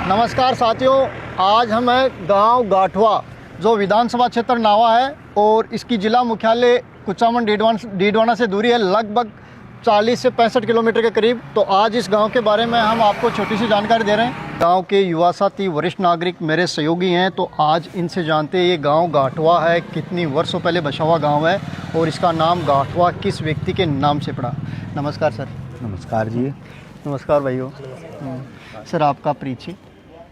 नमस्कार साथियों, आज हम हैं गांव गाठवा जो विधानसभा क्षेत्र नावा है और इसकी जिला मुख्यालय कुचामन डीडवाना से दूरी है लगभग 40 से 65 किलोमीटर के करीब। तो आज इस गांव के बारे में हम आपको छोटी सी जानकारी दे रहे हैं। गांव के युवा साथी वरिष्ठ नागरिक मेरे सहयोगी हैं, तो आज इनसे जानते हैं ये गांव गाठवा है, कितनी वर्षों पहले बसा हुआ गाँव है और इसका नाम गाठवा किस व्यक्ति के नाम से पड़ा। नमस्कार सर। नमस्कार जी। नमस्कार भाइयों। सर आपका परिचय।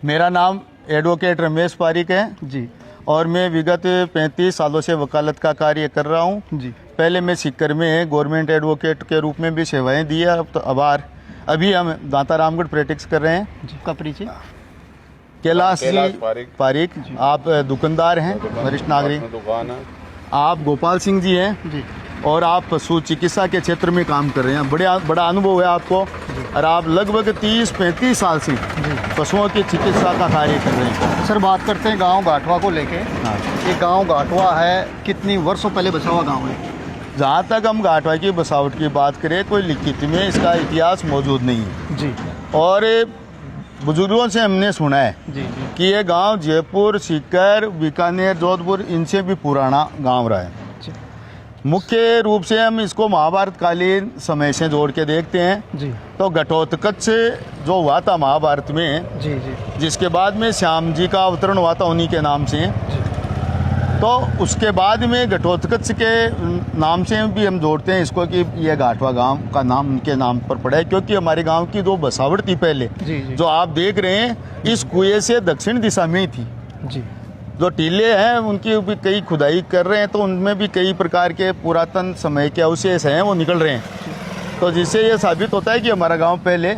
मेरा नाम एडवोकेट रमेश पारिक है जी। और मैं विगत 35 सालों से वकालत का कार्य कर रहा हूं। जी। पहले मैं सीकर में गवर्नमेंट एडवोकेट के रूप में भी सेवाएं दी है, तो अभी हम दाता रामगढ़ प्रैक्टिस कर रहे हैं। जी। का परिचय। कैलाश जी पारिक। आप दुकानदार हैं, वरिष्ठ नागरिक। दुकान है। आप गोपाल सिंह जी हैं जी। और आप पशु चिकित्सा के क्षेत्र में काम कर रहे हैं। बड़ा अनुभव है आपको और आप लगभग 30-35 साल से पशुओं की चिकित्सा का कार्य कर रहे हैं। सर बात करते हैं गांव गाठवा को लेके। हाँ। ये गांव गाठवा है, कितनी वर्षों पहले बसा हुआ गांव है? जहाँ तक हम गाठवा की बसावट की बात करें, कोई लिखित में इसका इतिहास मौजूद नहीं है जी। और बुजुर्गों से हमने सुना है जी जी कि ये गांव जयपुर, सीकर, बीकानेर, जोधपुर इनसे भी पुराना गांव रहा है। मुख्य रूप से हम इसको महाभारत कालीन समय से जोड़ के देखते हैं जी। तो घटोत्कच से जो हुआ था महाभारत में, जी जी। जिसके बाद में श्याम जी का अवतरण हुआ था उन्हीं के नाम से, तो उसके बाद में घटोत्कच के नाम से भी हम जोड़ते हैं इसको कि यह गाठवा गांव का नाम उनके नाम पर पड़ा है, क्योंकि हमारे गांव की जो बसावट थी पहले जी जी। जो आप देख रहे हैं इस कुएं से दक्षिण दिशा में ही थी। जी। जो टीले हैं उनकी भी कई खुदाई कर रहे हैं तो उनमें भी कई प्रकार के पुरातन समय के अवशेष हैं वो निकल रहे हैं, तो जिससे ये साबित होता है कि हमारा गांव पहले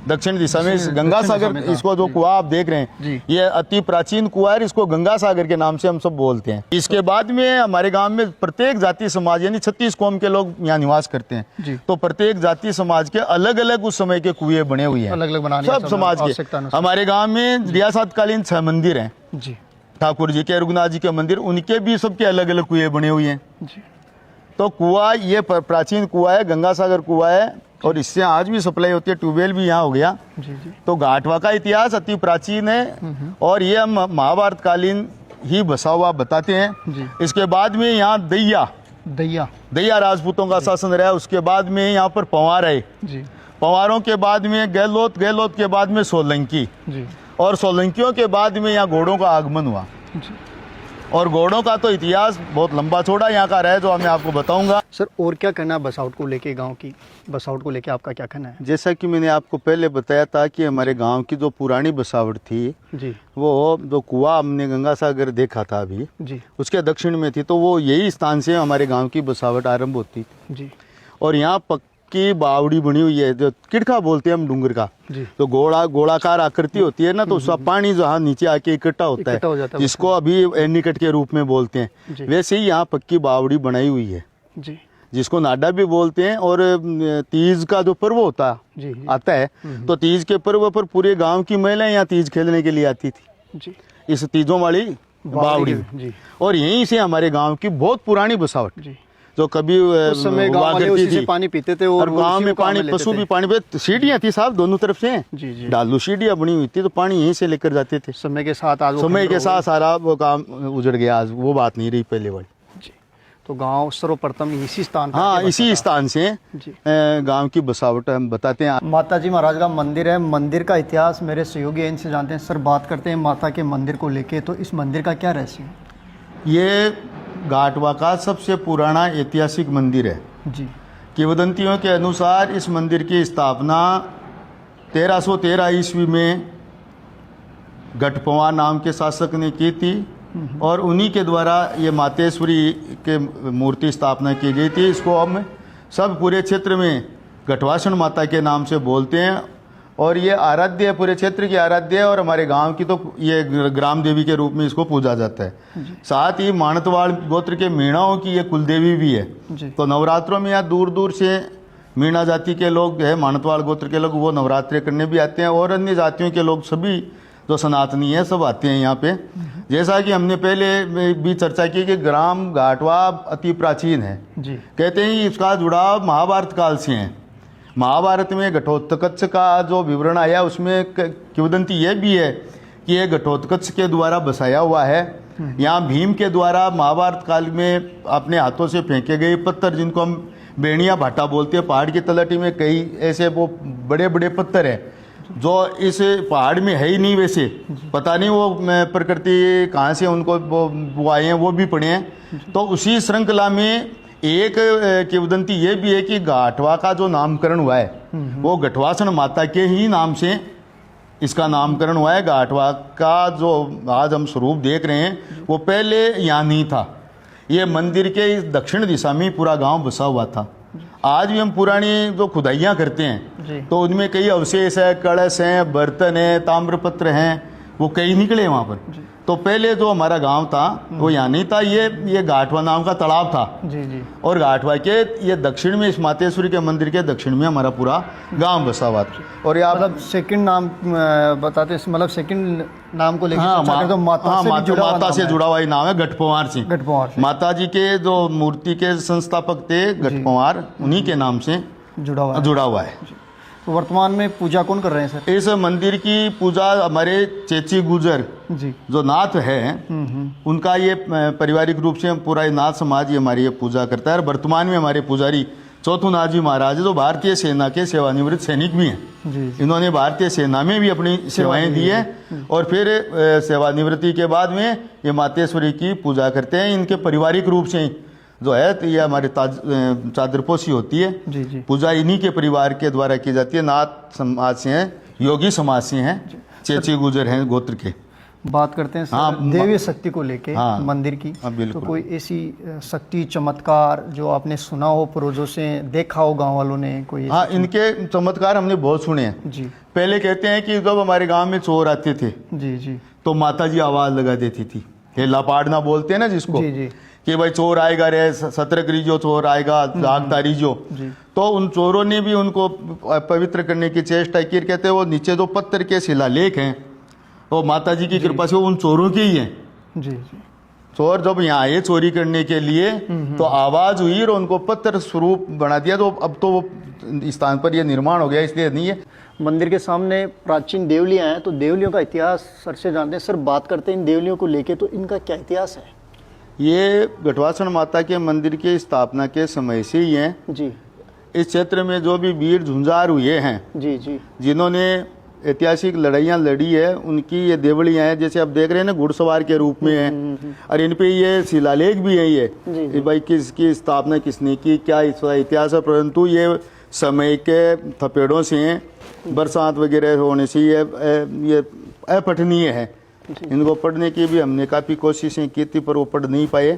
दक्षिण दिशा में गंगा सागर, इसको जो कुआं आप देख रहे हैं ये अति प्राचीन कुआं है, इसको गंगा सागर के नाम से हम सब बोलते हैं। इसके बाद में हमारे गांव में प्रत्येक जाति समाज यानी 36 कौम के लोग यहाँ निवास करते हैं, तो प्रत्येक जाति समाज के अलग अलग उस समय के कुएं बने हुए हैं, अलग अलग बनाने सब समाज के। हमारे गाँव में रियासतकालीन 6 मंदिर हैं जी। ठाकुर जी के, रघुनाथ जी के मंदिर, उनके भी सबके अलग अलग कुएं बने हुए हैं जी। तो कुआं ये प्राचीन कुआं है, गंगा सागर कुआं है और इससे आज भी सप्लाई होती है, ट्यूबवेल भी यहाँ हो गया जी जी। तो गाठवा का इतिहास अति प्राचीन है और ये हम महाभारत कालीन ही बसा हुआ बताते हैं जी। इसके बाद में यहाँ दैया राजपूतों का शासन रहा, उसके बाद में यहाँ पर पंवार आए जी। पंवारों के बाद में गहलोत के बाद में सोलंकी जी। और सोलंकियों के बाद में यहाँ घोड़ों का आगमन हुआ जी। और घोड़ों का तो इतिहास बहुत लंबा चौड़ा यहाँ का रहा है जो मैं आपको बताऊंगा। सर और क्या कहना है बसावट को लेके, गांव की बसावट को लेके आपका क्या कहना है? जैसा कि मैंने आपको पहले बताया था कि हमारे गांव की जो पुरानी बसावट थी जी, वो जो कुआं हमने गंगा सागर देखा था अभी जी, उसके दक्षिण में थी, तो वो यही स्थान से हमारे गांव की बसावट आरंभ होती थी जी। और यहाँ की बावड़ी बनी हुई है जो किड़खा बोलते हैं हम डूंगर का, तो गोलाकार आकृति होती है ना, तो उसका पानी जो नीचे आके इकट्ठा होता है जिसको अभी एनीकट के रूप में बोलते हैं, वैसे ही यहाँ पक्की बावड़ी बनाई हुई है जी, जिसको नाडा भी बोलते हैं। और तीज का जो पर्व होता आता है तो तीज के पर्व पर पूरे गांव की महिलाएं यहाँ तीज खेलने के लिए आती थी जी, इस तीजों वाली बावड़ी जी। और यहीं से हमारे गाँव की बहुत पुरानी बसावट जी, जो कभी उस समय गांव वाले उसी से पानी पीते थे और गांव में पानी पशु भी पानी पे सीढ़ियां थी साहब दोनों तरफ से जी जी, डालू सीढ़ियां बनी हुई थी तो पानी यहीं से लेकर जाते थे। समय के साथ आज समय के साथ सारा वो काम उजड़ गया, आज वो बात नहीं रही पहले वाली जी। तो गांव सर्वप्रथम इसी स्थान, हाँ इसी स्थान से गांव की बसावट हम बताते हैं। माता जी महाराज का मंदिर है, मंदिर का इतिहास मेरे सहयोगी इनसे जानते हैं। सर बात करते हैं माता के मंदिर को लेके, तो इस मंदिर का क्या रहस्य है? ये गाठवा का सबसे पुराना ऐतिहासिक मंदिर है जी। किंवदंतियों के अनुसार इस मंदिर की स्थापना 1313 ईस्वी में गटपवार नाम के शासक ने की थी और उन्हीं के द्वारा ये मातेश्वरी के मूर्ति स्थापना की गई थी। इसको हम सब पूरे क्षेत्र में गठवासन माता के नाम से बोलते हैं और ये आराध्य है, पूरे क्षेत्र की आराध्य है और हमारे गांव की तो ये ग्राम देवी के रूप में इसको पूजा जाता है। साथ ही मानतवाड़ गोत्र के मीणाओं की ये कुलदेवी भी है, तो नवरात्रों में यहाँ दूर दूर से मीणा जाति के लोग है, मानतवाड़ गोत्र के लोग, वो नवरात्रे करने भी आते हैं और अन्य जातियों के लोग सभी जो सनातनी है सब आते हैं यहाँ पे। जैसा कि हमने पहले भी चर्चा की कि ग्राम गाठवा अति प्राचीन है जी। कहते हैं इसका जुड़ाव महाभारत काल से है महाभारत में घटोत्कच का जो विवरण आया उसमें किंवदंती यह भी है कि ये घटोत्कच के द्वारा बसाया हुआ है। यहाँ भीम के द्वारा महाभारत काल में अपने हाथों से फेंके गए पत्थर, जिनको हम बेड़िया भाटा बोलते हैं, पहाड़ की तलहटी में कई ऐसे वो बड़े बड़े पत्थर हैं जो इस पहाड़ में है ही नहीं, वैसे पता नहीं वो प्रकृति कहाँ से उनको वो आए हैं, वो भी पड़े हैं। तो उसी श्रृंखला में एक किंवदंती ये भी है कि गाठवा का जो नामकरण हुआ है वो गठवासन माता के ही नाम से इसका नामकरण हुआ है। गाठवा का जो आज हम स्वरूप देख रहे हैं वो पहले यहाँ नहीं था। ये मंदिर के इस दक्षिण दिशा में पूरा गांव बसा हुआ था। आज भी हम पुरानी जो खुदाइयाँ करते हैं तो उनमें कई अवशेष है, कलश हैं, बर्तन है, ताम्रपत्र हैं, वो कई निकले वहाँ पर। तो पहले जो हमारा गांव था वो यहाँ नहीं था, ये गाठवा नाम का तालाब था। जी जी। और गाठवा के ये दक्षिण में इस मातेश्वरी के मंदिर के दक्षिण में हमारा पूरा गांव बसा हुआ था। और ये आप मतलब सेकंड नाम बताते, मतलब सेकंड नाम को लेकर चर्चा करें तो माता से जुड़ा हुआ ये नाम है गठपवार सिंह। गठपवार सिंह माता जी के जो मूर्ति के संस्थापक थे गठपवार, उन्हीं के नाम से जुड़ा हुआ है। तो वर्तमान में पूजा कौन कर रहे हैं सर? इस मंदिर की पूजा हमारे चेची गुजर जी जो नाथ है उनका ये पारिवारिक रूप से पूरा नाथ समाज ये हमारी ये पूजा करता है। और वर्तमान में हमारे पुजारी चौथुनाथ जी महाराज जो भारतीय सेना के सेवानिवृत्त सैनिक भी हैं। जी। इन्होंने भारतीय सेना में भी अपनी सेवाएं दी है और फिर सेवानिवृत्ति के बाद में ये मातेश्वरी की पूजा करते हैं। इनके पारिवारिक रूप से जो है तो ये हमारे चादरपोशी होती है। जी जी। पूजा इन्हीं के परिवार के द्वारा की जाती है। नाथ समाज से हैं, योगी समाज से हैं, चेची गुजर हैं गोत्र के। बात करते हैं सर देवी शक्ति को लेके मंदिर की। बिल्कुल। तो कोई ऐसी शक्ति चमत्कार जो आपने सुना हो, पूर्वजों से देखा हो, गांव वालों ने कोई? हाँ, इनके चमत्कार हमने बहुत सुने हैं। जी। पहले कहते हैं कि जब हमारे गांव में चोर आते थे जी जी तो माता जी आवाज लगा देती थी, हेला पाड़ना बोलते हैं ना जिसको, जी जी, कि भाई चोर आएगा रे, सतर्क रहिजो, चोर आएगा, जागता रहिजो। तो उन चोरों ने भी उनको पवित्र करने की चेष्टा की। कहते हैं वो नीचे जो पत्थर के शिलालेख हैं वो माता जी की कृपा से उन चोरों के ही हैं। जी जी। चोर जब यहाँ आए चोरी करने के लिए तो आवाज हुई और उनको पत्थर स्वरूप बना दिया। तो अब तो वो स्थान पर ये निर्माण हो गया, इसलिए नहीं है। मंदिर के सामने प्राचीन देवलियां हैं, तो देवलियों का इतिहास सर से जानते हैं। सर बात करते हैं इन देवलियों को लेके, तो इनका क्या इतिहास है? ये गठवासन माता के मंदिर की स्थापना के समय से ही हैं। जी। इस क्षेत्र में जो भी वीर झुंझार हुए हैं, जी जी, जिन्होंने ऐतिहासिक लड़ाइयाँ लड़ी है, उनकी ये देवलियाँ हैं। जैसे आप देख रहे हैं ना, घुड़सवार के रूप में हैं और इन पे ये शिलालेख भी है ये भाई किसकी स्थापना किसने की, क्या इसका इतिहास है। परंतु ये समय के थपेड़ों से, बरसात वगैरह होने से ये अपठनीय है। इनको पढ़ने की भी हमने काफ़ी कोशिशें की थी पर वो पढ़ नहीं पाए।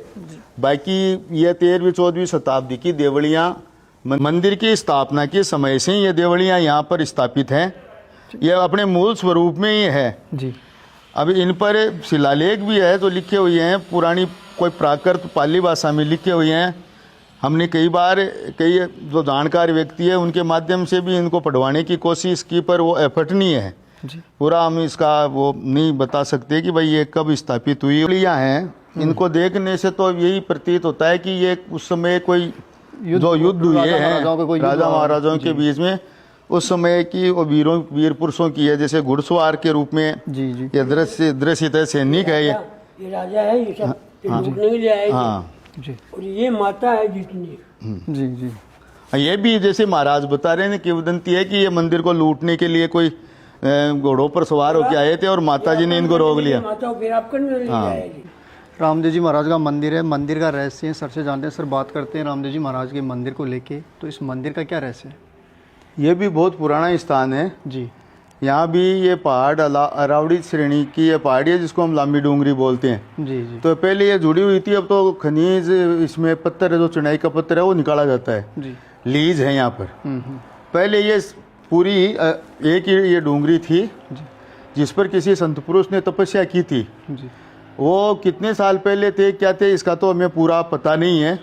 बाकी ये 13वीं 14वीं शताब्दी की देवलियाँ, मंदिर की स्थापना के समय से ये देवलियाँ यहाँ पर स्थापित हैं। ये अपने मूल स्वरूप में ही है। जी। अब इन पर शिलालेख भी है जो लिखे हुए हैं, पुरानी कोई प्राकृत पाली भाषा में लिखे हुए हैं। हमने कई बार कई जो जानकार व्यक्ति है उनके माध्यम से भी इनको पढ़वाने की कोशिश की पर वो अपठनीय है। पूरा हम इसका वो नहीं बता सकते कि भाई ये कब स्थापित हुई। देवलियाँ हैं, इनको देखने से तो यही प्रतीत होता है कि ये उस समय कोई जो युद्ध हुए हैं राजा महाराजाओं के बीच में, उस समय की वो वीर पुरुषों की है। जैसे घुड़सवार के रूप में जी जी, ये दृश्य है, सैनिक है, ये राजा है, ये सब लूटने के लिए आए थे। जी। और ये माता है जितनी। जी जी। ये भी जैसे महाराज बता रहे हैं, किंवदंती है कि ये मंदिर को लूटने के लिए कोई घोड़ों पर सवार होकर आए थे और माता जी ने इनको रोक लिया। माता फिर आपको ले जाएगी। रामदेव जी महाराज का मंदिर है, मंदिर का रहस्य सर से जानते हैं। सर बात करते हैं रामदेव जी महाराज के मंदिर को लेके, तो इस मंदिर का क्या रहस्य है? ये भी बहुत पुराना स्थान है जी। यहाँ भी ये पहाड़ अरावड़ी श्रेणी की ये पहाड़ी है जिसको हम लांबी डूंगरी बोलते हैं। जी जी। तो पहले ये जुड़ी हुई थी, अब तो खनिज इसमें पत्थर है, जो चुनाई का पत्थर है वो निकाला जाता है। जी। लीज है यहाँ पर। पहले ये पूरी एक ही ये डूंगरी थी जिस पर किसी संत पुरुष ने तपस्या की थी। जी। वो कितने साल पहले थे क्या थे इसका तो हमें पूरा पता नहीं है,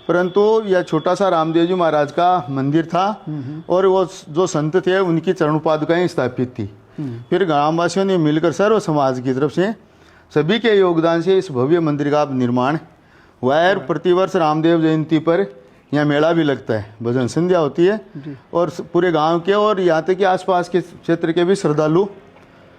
परंतु यह छोटा सा रामदेव जी महाराज का मंदिर था और वो जो संत थे उनकी चरण पादुकाएं स्थापित थी। फिर ग्रामवासियों ने मिलकर सर्व समाज की तरफ से सभी के योगदान से इस भव्य मंदिर का निर्माण हुआ है। प्रतिवर्ष रामदेव जयंती पर यहाँ मेला भी लगता है, भजन संध्या होती है और पूरे गांव के और यहाँ तक कि आसपास के क्षेत्र के भी श्रद्धालु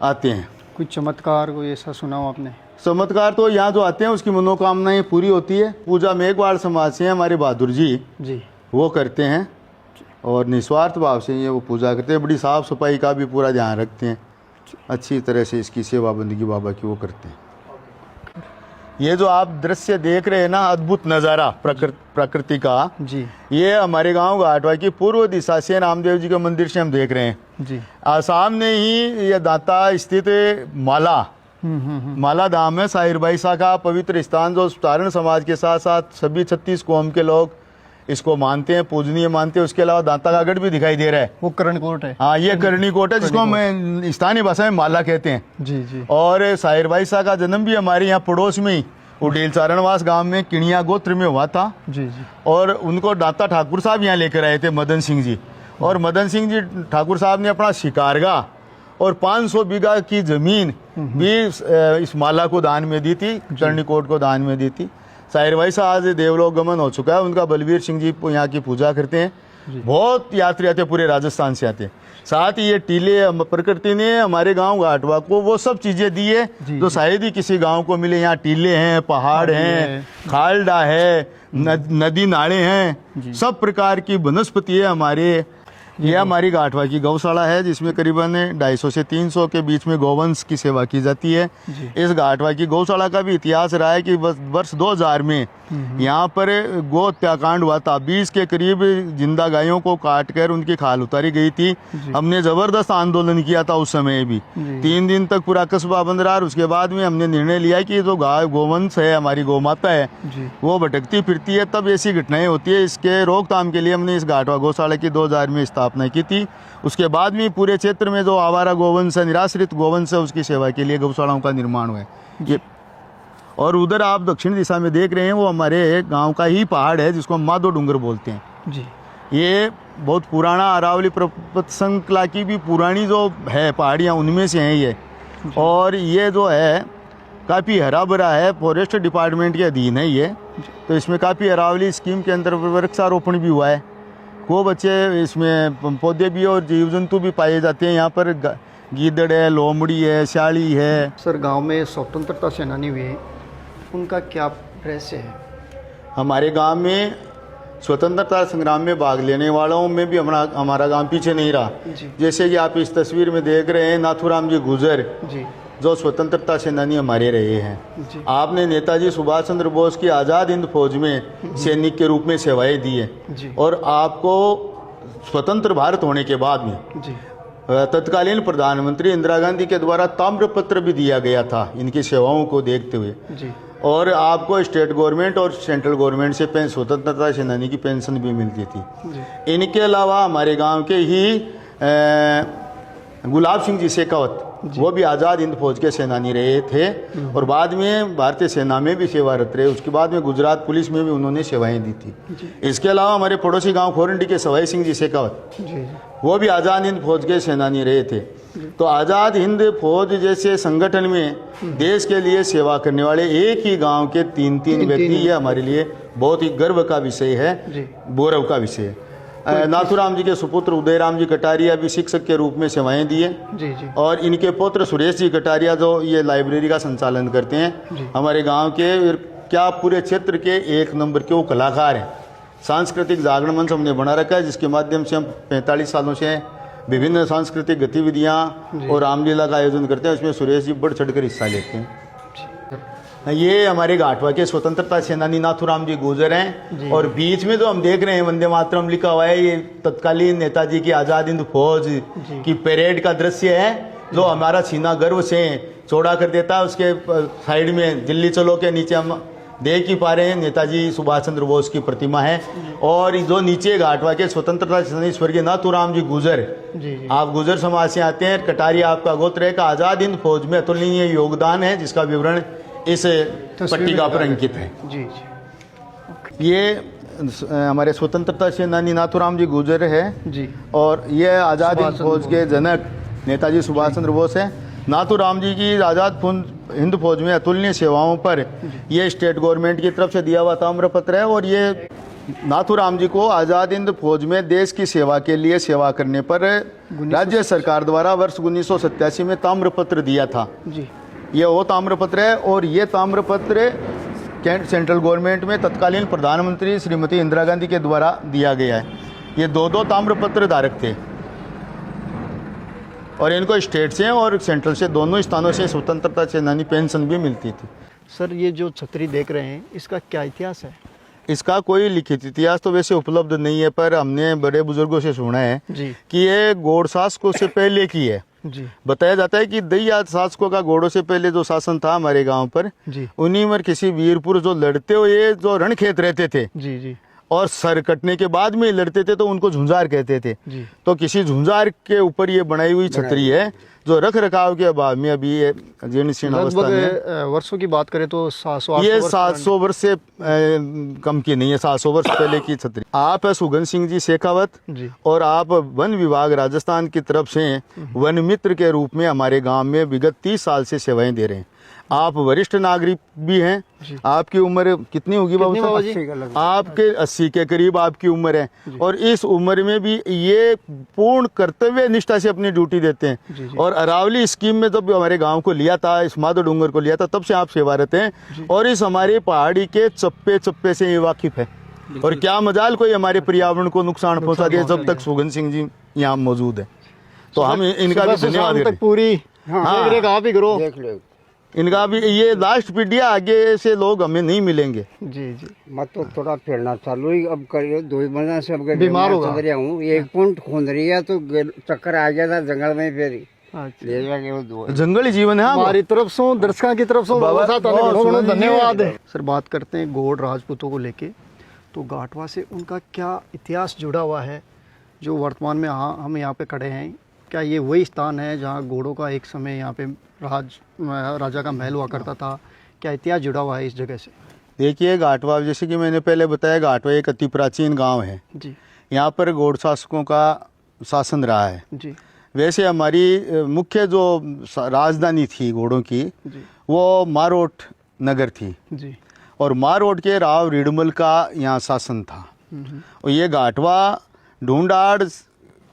आते हैं। कुछ चमत्कार कोई ऐसा सुना हो आपने? चमत्कार तो यहाँ जो आते हैं उसकी मनोकामनाएं पूरी होती है। पूजा मेघवाड़ समाज से हमारे बहादुर जी वो करते हैं और निस्वार्थ भाव से ये वो पूजा करते हैं। बड़ी साफ सफाई का भी पूरा ध्यान रखते हैं, अच्छी तरह से इसकी सेवा बंदगी बाबा की वो करते हैं। ये जो आप दृश्य देख रहे हैं ना, अद्भुत नज़ारा प्रकृति का जी, ये हमारे गांव घाटवा की पूर्व दिशा से नामदेव जी के मंदिर से हम देख रहे हैं जी। सामने ही ये दाता स्थित माला धाम है, साहिर भाई शाह का पवित्र स्थान जो सारण समाज के साथ साथ सभी 36 कौम के लोग इसको मानते हैं, पूजनीय मानते हैं। उसके अलावा दाता का गढ़ भी दिखाई दे रहा है, वो कर्णकोट है। हाँ, ये कर्णिकोट है जिसको हम स्थानीय भाषा में माला कहते हैं। जी जी। और साहिर भाई शाह का जन्म भी हमारे यहाँ पड़ोस में ही उडेल चारणवास गांव में किणिया गोत्र में हुआ था। जी जी। और उनको दाता ठाकुर साहब यहाँ लेकर आए थे, मदन सिंह जी। और मदन सिंह जी ठाकुर साहब ने अपना शिकारगाह और 500 बीघा की जमीन भी इस माला को दान में दी थी, कर्णिकोट को दान में दी थी। साहिर भाई साहब आज देवलोक गमन हो चुका है, उनका बलवीर सिंह जी यहाँ की पूजा करते हैं। बहुत यात्री आते हैं, पूरे राजस्थान से आते हैं। साथ ही ये टीले प्रकृति ने हमारे गांव घाटवा को वो सब चीजें दी है जो शायद ही किसी गांव को मिले। यहाँ टीले हैं, पहाड़ हैं, खालडा है, नदी नाले हैं, सब प्रकार की वनस्पति है हमारे। ये हमारी घाटवा की गौशाला है जिसमें करीबन 250 से 300 के बीच में गौवंश की सेवा की जाती है। इस घाटवा की गौशाला का भी इतिहास रहा है कि वर्ष 2000 में यहाँ पर गो हत्याकांड हुआ था। 20 के करीब जिंदा गायों को काटकर उनकी खाल उतारी गई थी। हमने जबरदस्त आंदोलन किया था उस समय भी, 3 दिन तक पूरा कस्बा बंद रहा। और उसके बाद में हमने निर्णय लिया कि जो गाय गोवंश है, हमारी गौमाता है, वो भटकती फिरती है, तब ऐसी घटनाएं होती है। इसके रोकथाम के लिए हमने इस घाटवा गौशाला की 2000 में स्थापना की थी। उसके बाद में पूरे क्षेत्र में जो आवारा गोवंश है, निराश्रित गोवंश है, उसकी सेवा के लिए गौशालाओं का निर्माण हुआ है ये। और उधर आप दक्षिण दिशा में देख रहे हैं वो हमारे गांव का ही पहाड़ है जिसको हम माधो डूंगर बोलते हैं जी। ये बहुत पुराना अरावली पर्वत श्रृंखला की भी पुरानी जो है पहाड़ियाँ उनमें से हैं ये। और ये जो है काफ़ी हरा भरा है, फॉरेस्ट डिपार्टमेंट के अधीन है ये। तो इसमें काफ़ी अरावली स्कीम के अंदर वृक्षारोपण भी हुआ है। खूब अच्छे इसमें पौधे भी और जीव जंतु भी पाए जाते हैं। यहाँ पर गीदड़ है, लोमड़ी है, स्याली है। सर, गांव में स्वतंत्रता सेनानी हुए, उनका क्या रहस्य है? हमारे गांव में स्वतंत्रता संग्राम में भाग लेने वालों में भी हमारा गांव पीछे नहीं रहा। जैसे कि आप इस तस्वीर में देख रहे हैं नाथूराम जी गुजर जी, जो स्वतंत्रता सेनानी हमारे रहे हैं। आपने नेताजी सुभाष चंद्र बोस की आज़ाद हिंद फौज में सैनिक के रूप में सेवाएं दी है। और आपको स्वतंत्र भारत होने के बाद में तत्कालीन प्रधानमंत्री इंदिरा गांधी के द्वारा ताम्रपत्र भी दिया गया था इनकी सेवाओं को देखते हुए। और आपको स्टेट गवर्नमेंट और सेंट्रल गवर्नमेंट से स्वतंत्रता सेनानी की पेंशन भी मिलती थी। इनके अलावा हमारे गांव के ही गुलाब सिंह जी शेखावत, वो भी आज़ाद हिंद फौज के सेनानी रहे थे और बाद में भारतीय सेना में भी सेवारत रहे। उसके बाद में गुजरात पुलिस में भी उन्होंने सेवाएं दी थी। इसके अलावा हमारे पड़ोसी गांव खोरंडी के सवाई सिंह जी शेखावत, वो भी आज़ाद हिंद फौज के सेनानी रहे थे। तो आज़ाद हिंद फौज जैसे संगठन में देश के लिए सेवा करने वाले एक ही गांव के 3 व्यक्ति, ये हमारे लिए बहुत ही गर्व का विषय है, गौरव का विषय है। नाथूराम जी के सुपुत्र उदयराम जी कटारिया भी शिक्षक के रूप में सेवाएं दिए। और इनके पुत्र सुरेश जी कटारिया जो ये लाइब्रेरी का संचालन करते हैं, हमारे गांव के क्या पूरे क्षेत्र के 1 नंबर के वो कलाकार हैं। सांस्कृतिक जागरण मंच हमने बना रखा है जिसके माध्यम से हम 45 सालों से विभिन्न सांस्कृतिक गतिविधियां और रामलीला का आयोजन करते हैं। उसमें सुरेश जी बढ़ चढ़कर हिस्सा लेते हैं। ये हमारे घाटवा के स्वतंत्रता सेनानी नाथूराम जी गुजर हैं। और बीच में जो हम देख रहे हैं वंदे मातरम लिखा हुआ है, ये तत्कालीन नेताजी की आज़ाद हिंद फौज की परेड का दृश्य है जो हमारा सीना गर्व से चौड़ा कर देता है। उसके साइड में दिल्ली चलो के नीचे हम देख ही पा रहे हैं नेताजी सुभाष चंद्र बोस की प्रतिमा है। और जो नीचे घाटवा के स्वतंत्रता सेनानी स्वर्गीय नाथूराम जी गुजर, आप गुजर समाज से आते हैं, कटारिया आपका गोत्र है, का आज़ाद हिंद फौज में अतुलनीय योगदान है जिसका विवरण इस पट्टिका पर अंकित है। ये हमारे स्वतंत्रता सेनानी नाथूराम जी गुजर है जी। और ये आज़ाद हिंद फौज के जनक नेताजी सुभाष चंद्र बोस है। नाथूराम जी की आज़ाद हिंद फौज में अतुलनीय सेवाओं पर ये स्टेट गवर्नमेंट की तरफ से दिया हुआ ताम्रपत्र है। और ये नाथूराम जी को आज़ाद हिंद फौज में देश की सेवा के लिए सेवा करने पर राज्य सरकार द्वारा वर्ष 1987 में ताम्रपत्र दिया था। जी, ये वो ताम्रपत्र है, और ये ताम्रपत्र सेंट्रल गवर्नमेंट में तत्कालीन प्रधानमंत्री श्रीमती इंदिरा गांधी के द्वारा दिया गया है। ये दो ताम्रपत्र धारक थे, और इनको स्टेट से और सेंट्रल से दोनों स्थानों से स्वतंत्रता सेनानी पेंशन भी मिलती थी। सर ये जो छतरी देख रहे हैं इसका क्या इतिहास है? इसका कोई लिखित इतिहास तो वैसे उपलब्ध नहीं है, पर हमने बड़े बुजुर्गों से सुना है जी कि ये घोड़ शासकों से पहले की है। जी बताया जाता है कि दहिया शासकों का घोड़ों से पहले जो शासन था हमारे गांव पर, जी उन्हीं में किसी वीर पुरुष जो लड़ते हुए जो रणखेत रहते थे जी जी और सर कटने के बाद में लड़ते थे, तो उनको झुंझार कहते थे। जी। तो किसी झुंझार के ऊपर ये बनाई हुई छतरी है, जो रख रखाव के अभाव में अभी ये जीर्ण शीर्ण अवस्था में है। लगभग वर्षों की बात करें तो 700 ये 700 वर्ष से कम की नहीं है, 700 वर्ष पहले की छतरी। आप है सुगन सिंह जी शेखावत, जी और आप वन विभाग राजस्थान की तरफ से वन मित्र के रूप में हमारे गांव में विगत 30 साल से सेवाएं दे रहे हैं। आप वरिष्ठ नागरिक भी हैं। आपकी उम्र कितनी होगी बाबू साहब? आपके 80 के करीब आपकी उम्र है, और इस उम्र में भी ये पूर्ण कर्तव्य निष्ठा से अपनी ड्यूटी देते हैं। और अरावली स्कीम में जब हमारे गांव को लिया था, इस माधो डूंगर को लिया था, तब से आप सेवारत हैं, और इस हमारी पहाड़ी के चप्पे चप्पे से ये वाकिफ है। और क्या मजाल कोई हमारे पर्यावरण को नुकसान पहुंचा दिया जब तक सुगन सिंह जी यहाँ मौजूद है। तो हम इनका भी धन्यवाद देते हैं। पूरी आप ही करो, देख लो। इनका भी ये लास्ट पीढ़ियां, आगे से लोग हमें नहीं मिलेंगे। जी जी मत तो थोड़ा फिरना चालू ही अब करिए, 2 महीना से अब बीमार होगा। चल रहा हूँ, 1 पॉइंट खून रही है तो चक्कर आ गया था जंगल में, फिर अच्छा। ले जाके वो 2 जंगली जीवन है हमारी तरफ से, दर्शकों की तरफ से बाबा, बहुत धन्यवाद। सर बात करते हैं गौड़ राजपूतों को लेके, तो गाटवा से उनका क्या इतिहास जुड़ा हुआ है जो वर्तमान में हम यहाँ पे खड़े हैं? क्या ये वही स्थान है जहाँ घोड़ों का एक समय यहाँ पे राजा का महल हुआ करता था? क्या इतिहास जुड़ा हुआ है इस जगह से? देखिए, घाटवा जैसे कि मैंने पहले बताया, घाटवा एक अति प्राचीन गांव है। जी यहाँ पर घोड़ शासकों का शासन रहा है। जी वैसे हमारी मुख्य जो राजधानी थी घोड़ों की, जी वो मारोट नगर थी, जी और मारोट के राव रिडमल का यहाँ शासन था। और ये घाटवा ढूंढाड़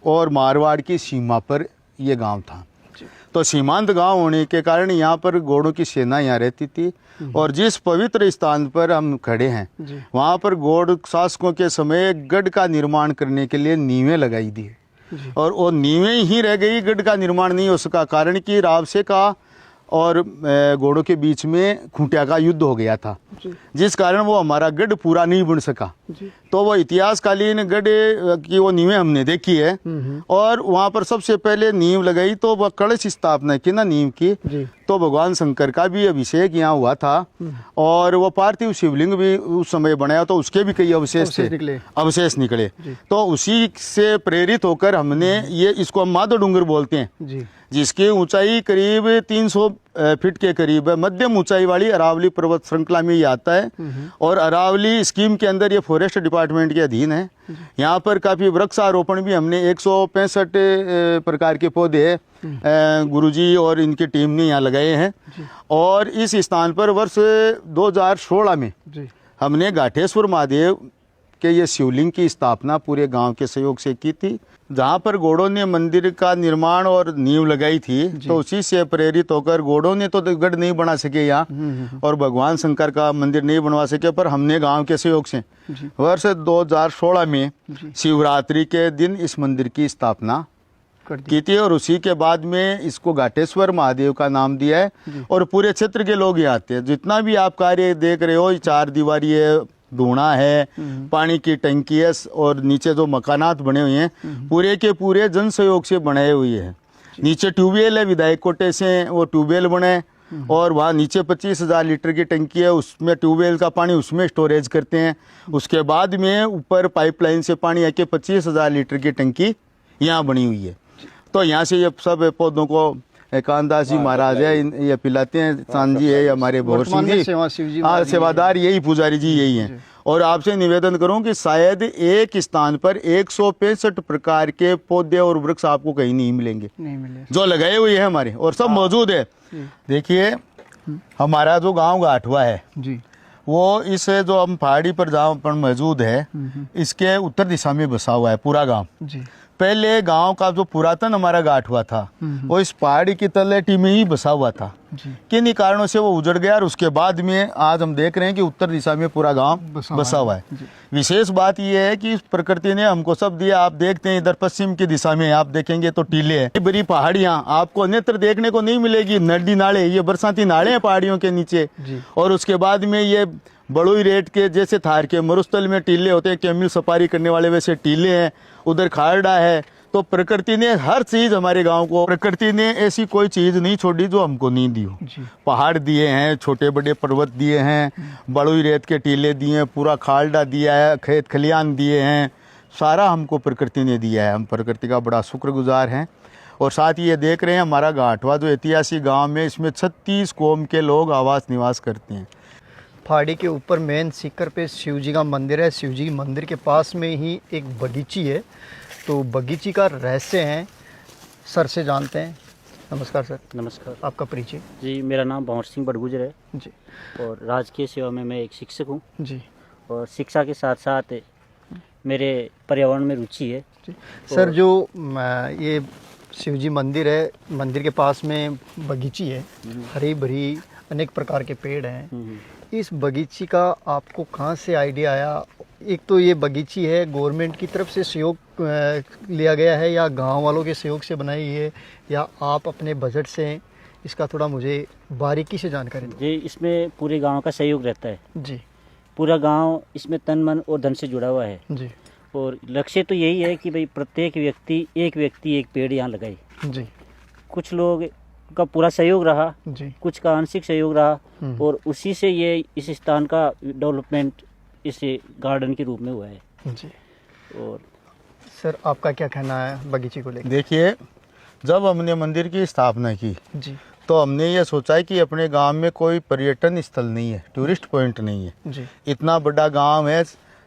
और मारवाड़ की सीमा पर ये गांव था। तो सीमांत गांव होने के कारण यहाँ पर घोड़ों की सेना यहाँ रहती थी। और जिस पवित्र स्थान पर हम खड़े हैं, वहाँ पर घोड़ शासकों के समय गढ़ का निर्माण करने के लिए नींवें लगाई दी, और वो नींवें ही रह गई, गढ़ का निर्माण नहीं हो सका, कारण कि रावसे का और घोड़ों के बीच में खूंटिया का युद्ध हो गया था, जिस कारण वो हमारा गढ़ पूरा नहीं बन सका। तो वो इतिहासकालीन गढ़ की वो नींवें हमने देखी है, और वहाँ पर सबसे पहले नींव लगाई तो वह कलश स्थापना की ना नींव की, तो भगवान शंकर का भी अभिषेक यहाँ हुआ था, और वो पार्थिव शिवलिंग भी उस समय बनाया, तो उसके भी कई अवशेष निकले। तो उसी से प्रेरित होकर हमने ये, इसको हम माधो डूंगर बोलते हैं, जिसकी ऊंचाई करीब 300 फीट के करीब है। मध्यम ऊंचाई वाली अरावली पर्वत श्रृंखला में ये आता है, और अरावली स्कीम के अंदर ये फॉरेस्ट डिपार्टमेंट के अधीन है। यहाँ पर काफ़ी वृक्षारोपण भी हमने 165 प्रकार के पौधे गुरुजी और इनकी टीम ने यहाँ लगाए हैं। और इस स्थान पर वर्ष 2016 में हमने घाटेश्वर महादेव के ये शिवलिंग की स्थापना पूरे गांव के सहयोग से की थी, जहाँ पर घोड़ों ने मंदिर का निर्माण और नींव लगाई थी। तो उसी से प्रेरित होकर घोड़ों ने तो गढ़ नहीं बना सके यहाँ, और भगवान शंकर का मंदिर नहीं बनवा सके, पर हमने गांव के सहयोग से वर्ष 2016 में शिवरात्रि के दिन इस मंदिर की स्थापना की थी, और उसी के बाद में इसको घाटेश्वर महादेव का नाम दिया है। और पूरे क्षेत्र के लोग यहाँ आते हैं। जितना भी आप कार्य देख रहे हो, 4 दीवारी है, धूणा है, पानी की टंकी है, और नीचे जो मकानात बने हुए हैं पूरे के पूरे जन सहयोग से बनाए हुए हैं। नीचे ट्यूबवेल है, विधायक कोटे से वो ट्यूबवेल बने, और वहाँ नीचे 25,000 लीटर की टंकी है, उसमें ट्यूबवेल का पानी उसमें स्टोरेज करते हैं। उसके बाद में ऊपर पाइपलाइन से पानी आके 25,000 लीटर की टंकी यहाँ बनी हुई है। तो यहाँ से ये सब पौधों को कानदास जी महाराज है, ये पिलाते हैं। चांद जी है हमारे भोर सिंह जी, हाँ सेवादार यही, पुजारी जी यही हैं। और आपसे निवेदन करूं कि शायद एक स्थान पर 165 प्रकार के पौधे और वृक्ष आपको कहीं नहीं मिलेंगे, जो लगाए हुए हैं हमारे, और सब मौजूद है। देखिए, हमारा जो गांव घाटवा है, वो इस जो हम पहाड़ी पर जहाँ पर मौजूद है, इसके उत्तर दिशा में बसा हुआ है पूरा गांव। जी। पहले गांव का जो पुरातन हमारा गाठवा था वो इस पहाड़ी की तलहटी में ही बसा हुआ था। जी। किन्हीं कारणों से वो उजड़ गया और उसके बाद में आज हम देख रहे हैं कि उत्तर दिशा में पूरा गांव बसा हुआ है। विशेष बात यह है कि प्रकृति ने हमको सब दिया। आप देखते हैं इधर पश्चिम की दिशा में आप देखेंगे तो टीले हैं, बड़ी पहाड़ियां आपको अन्यत्र देखने को नहीं मिलेगी। नदी नाले, ये बरसाती नाले हैं पहाड़ियों के नीचे। और उसके बाद में ये बड़ोई रेट के जैसे थार के मरुस्थल में टीले होते हैं, कैमिल सफारी करने वाले वैसे टीले हैं, उधर खारडा है। तो प्रकृति ने हर चीज हमारे गांव को, प्रकृति ने ऐसी कोई चीज नहीं छोड़ी जो हमको नहीं दी हो। पहाड़ दिए हैं, छोटे बड़े पर्वत दिए हैं, बड़ोई रेत के टीले दिए हैं, पूरा खालडा दिया है, खेत खलियान दिए हैं, सारा हमको प्रकृति ने दिया है। हम प्रकृति का बड़ा शुक्रगुजार हैं। और साथ ही ये देख रहे हैं हमारा गाठवा जो ऐतिहासिक गाँव में, इसमें 36 कौम के लोग आवास निवास करते हैं। पहाड़ी के ऊपर मेन सीकर पे शिव जी का मंदिर है। शिव जी मंदिर के पास में ही एक बगीची है। तो बगीची का रहस्य है, सर से जानते हैं। नमस्कार सर। नमस्कार। आपका परिचय? जी, मेरा नाम भंवर सिंह बड़गुजर है जी। और राजकीय सेवा में मैं एक शिक्षक हूँ जी। और शिक्षा के साथ साथ मेरे पर्यावरण में रुचि है। जी। सर, जो ये शिव जी मंदिर है, मंदिर के पास में बगीची है, हरी भरी अनेक प्रकार के पेड़ हैं। इस बगीची का आपको कहाँ से आइडिया आया? एक तो ये बगीची है, गवर्नमेंट की तरफ से सहयोग लिया गया है या गांव वालों के सहयोग से बनाई है, या आप अपने बजट से? इसका थोड़ा मुझे बारीकी से जानकारी दें। जी, इसमें पूरे गांव का सहयोग रहता है। जी। पूरा गांव इसमें तन मन और धन से जुड़ा हुआ है। जी। और लक्ष्य तो यही है कि भाई प्रत्येक व्यक्ति एक पेड़ यहाँ लगाए। जी। कुछ लोग का पूरा सहयोग रहा, जी। कुछ का आंशिक सहयोग रहा, और उसी से ये इस स्थान का डेवलपमेंट इस गार्डन के रूप में हुआ है। जी। और सर, आपका क्या कहना है बगीचे को लेकर? देखिए, जब हमने मंदिर की स्थापना की जी। तो हमने ये सोचा है कि अपने गांव में कोई पर्यटन स्थल नहीं है, टूरिस्ट पॉइंट नहीं है। जी। इतना बड़ा गांव है,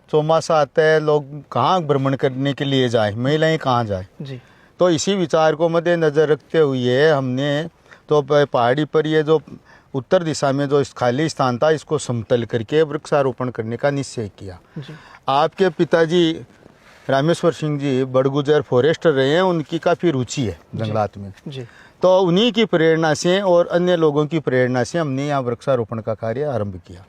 चौमासा आता है, लोग कहाँ भ्रमण करने के लिए जाए, महिलाएं कहाँ जाए। जी। तो इसी विचार को मद्देनजर रखते हुए हमने तो पहाड़ी पर ये जो उत्तर दिशा में जो इस खाली स्थान था, इसको समतल करके वृक्षारोपण करने का निश्चय किया। जी। आपके पिताजी रामेश्वर सिंह जी बड़गुजर फॉरेस्टर रहे हैं, उनकी काफ़ी रुचि है जंगलात में। जी। तो उन्हीं की प्रेरणा से और अन्य लोगों की प्रेरणा से हमने यहाँ वृक्षारोपण का कार्य आरंभ किया।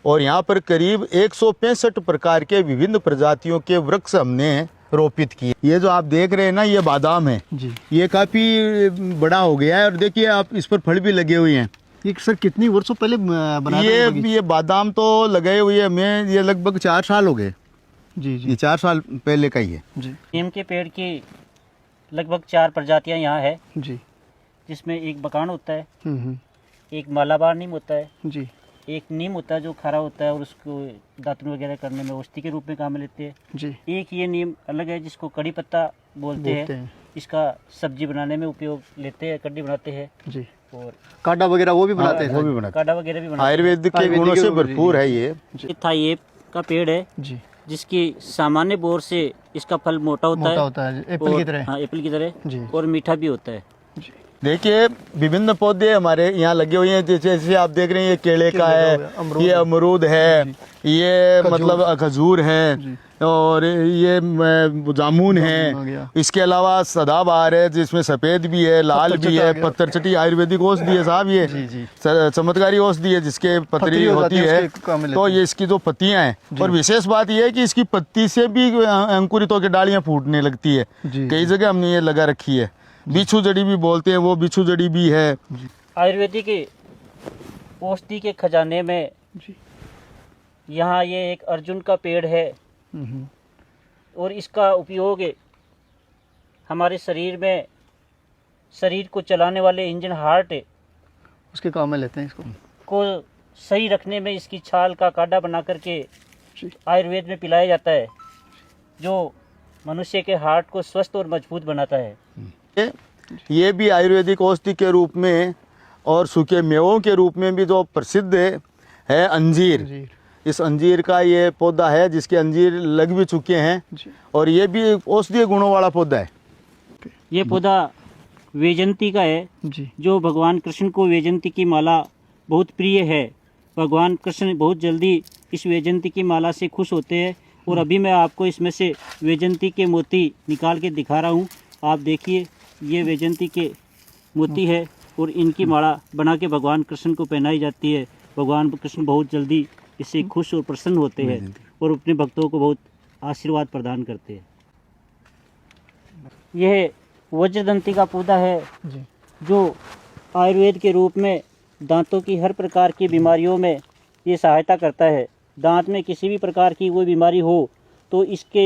और यहाँ पर करीब 165 प्रकार के विभिन्न प्रजातियों के वृक्ष हमने रोपित किए। ये जो आप देख रहे हैं ना, ये बादाम है। जी। ये काफ़ी बड़ा हो गया है और देखिए आप, इस पर फल भी लगे हुए हैं। ये सर कितनी वर्षों पहले बनाया था ये बादाम तो लगाए हुए हमें ये लगभग 4 साल हो गए। जी। जी। ये 4 साल पहले का ही है। जी। नीम के पेड़ की लगभग 4 प्रजातियां यहाँ है। जी। जिसमें एक बकान होता है, हम्म। एक मालाबार नीम होता है, जी। एक नीम होता है जो खरा होता है और उसको दातुन वगैरह करने में औषधि के रूप में काम में लेते हैं। जी। एक ये नीम अलग है जिसको कड़ी पत्ता बोलते हैं। इसका सब्जी बनाने में उपयोग लेते हैं, कड्डी बनाते हैं। जी। और काढ़ा वगैरह वो भी बनाते हैं? वो भी बनाते काढ़ा वगैरह भी बनाते हैं। आयुर्वेदिक के गुणों से भरपूर है ये। ये थाइएप का पेड़ है। जी। जिसकी सामान्य बोर से इसका फल मोटा होता है, एप्पल की तरह। हाँ, एप्पल की तरह। जी। और मीठा भी होता है। जी। देखिए, विभिन्न पौधे हमारे यहाँ लगे हुए हैं। जैसे आप देख रहे हैं, ये केले का है, ये अमरूद है, ये मतलब खजूर है, और ये जामुन है। इसके अलावा सदाबहार है जिसमें सफ़ेद भी है, लाल भी है, पत्थरचटी आयुर्वेदिक औषधि है साहब। ये चमत्कारी औषधि है जिसके पतरी होती है। तो ये इसकी जो पत्तियां हैं, और विशेष बात यह है कि इसकी पत्ती से भी अंकुरित होकर डालियां फूटने लगती है। कई जगह हमने ये लगा रखी है। बिच्छू जड़ी भी बोलते हैं, वो बिच्छू जड़ी भी है। आयुर्वेदिक औषधि के खजाने में यहाँ ये एक अर्जुन का पेड़ है और इसका उपयोग हमारे शरीर में, शरीर को चलाने वाले इंजन हार्ट उसके काम में लेते हैं इसको को सही रखने में इसकी छाल का काढ़ा बना करके आयुर्वेद में पिलाया जाता है, जो मनुष्य के हार्ट को स्वस्थ और मजबूत बनाता है। ये भी आयुर्वेदिक औषधि के रूप में और सूखे मेवों के रूप में भी जो प्रसिद्ध है अंजीर। इस अंजीर का ये पौधा है जिसके अंजीर लग भी चुके हैं, और ये भी औषधीय गुणों वाला पौधा है। ये पौधा वैजयंती का है, जो भगवान कृष्ण को वैजयंती की माला बहुत प्रिय है। भगवान कृष्ण बहुत जल्दी इस वैजयंती की माला से खुश होते हैं। और अभी मैं आपको इसमें से वैजयंती के मोती निकाल के दिखा रहा हूँ। आप देखिए, ये वैजयंती के मोती है और इनकी माला बना के भगवान कृष्ण को पहनाई जाती है। भगवान कृष्ण बहुत जल्दी इससे खुश और प्रसन्न होते हैं और अपने भक्तों को बहुत आशीर्वाद प्रदान करते हैं। यह वज्रदंती का पौधा है जी। जो आयुर्वेद के रूप में दांतों की हर प्रकार की बीमारियों में ये सहायता करता है। दांत में किसी भी प्रकार की कोई बीमारी हो तो इसके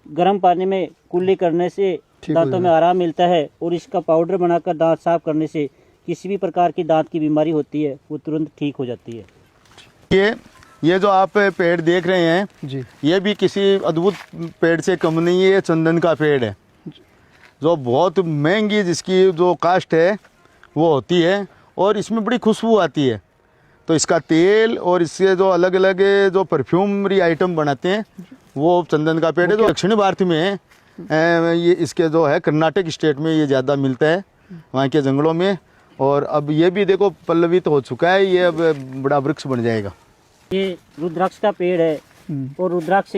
गर्म पानी में कुल्ली करने से दांतों में आराम मिलता है और इसका पाउडर बनाकर दांत साफ करने से किसी भी प्रकार की दांत की बीमारी होती है वो तुरंत ठीक हो जाती है। ये जो आप पेड़ देख रहे हैं जी, ये भी किसी अद्भुत पेड़ से कम नहीं है। ये चंदन का पेड़ है जो बहुत महंगी जिसकी जो कास्ट है वो होती है और इसमें बड़ी खुशबू आती है। तो इसका तेल और इससे जो अलग अलग जो परफ्यूमरी आइटम बनाते हैं वो चंदन का पेड़ है। जो दक्षिण भारत में ये इसके जो है कर्नाटक स्टेट में ये ज़्यादा मिलता है वहाँ के जंगलों में। और अब ये भी देखो पल्लवित हो चुका है, ये अब बड़ा वृक्ष बन जाएगा। ये रुद्राक्ष का पेड़ है और रुद्राक्ष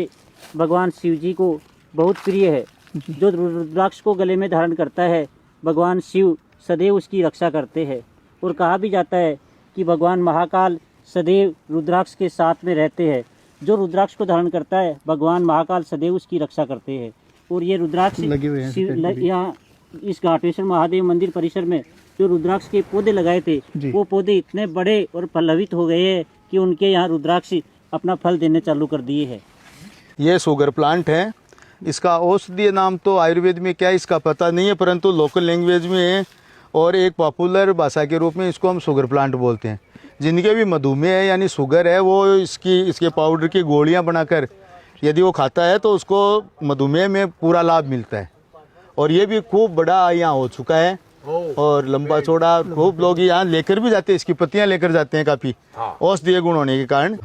भगवान शिव जी को बहुत प्रिय है। जो रुद्राक्ष को गले में धारण करता है भगवान शिव सदैव उसकी रक्षा करते हैं। और कहा भी जाता है कि भगवान महाकाल सदैव रुद्राक्ष के साथ में रहते हैं। जो रुद्राक्ष को धारण करता है भगवान महाकाल सदैव उसकी रक्षा करते हैं। और ये रुद्राक्ष लगे हुए हैं यहाँ इस घाटेश्वर महादेव मंदिर परिसर में जो रुद्राक्ष के पौधे लगाए थे वो पौधे इतने बड़े और पल्लवित हो गए हैं कि उनके यहाँ रुद्राक्ष अपना फल देने चालू कर दिए हैं। ये शुगर प्लांट है। इसका औषधीय नाम तो आयुर्वेद में क्या है इसका पता नहीं है, परंतु लोकल लैंग्वेज में और एक पॉपुलर भाषा के रूप में इसको हम शुगर प्लांट बोलते हैं। जिनके भी मधुमेह है यानी शुगर है वो इसके पाउडर की गोलियां बनाकर यदि वो खाता है तो उसको मधुमेह में पूरा लाभ मिलता है। और ये भी खूब बड़ा यहाँ हो चुका है और लंबा चौड़ा, खूब लोग यहाँ लेकर भी जाते हैं, इसकी पत्तियाँ लेकर जाते हैं काफ़ी औषधीय गुण होने के कारण।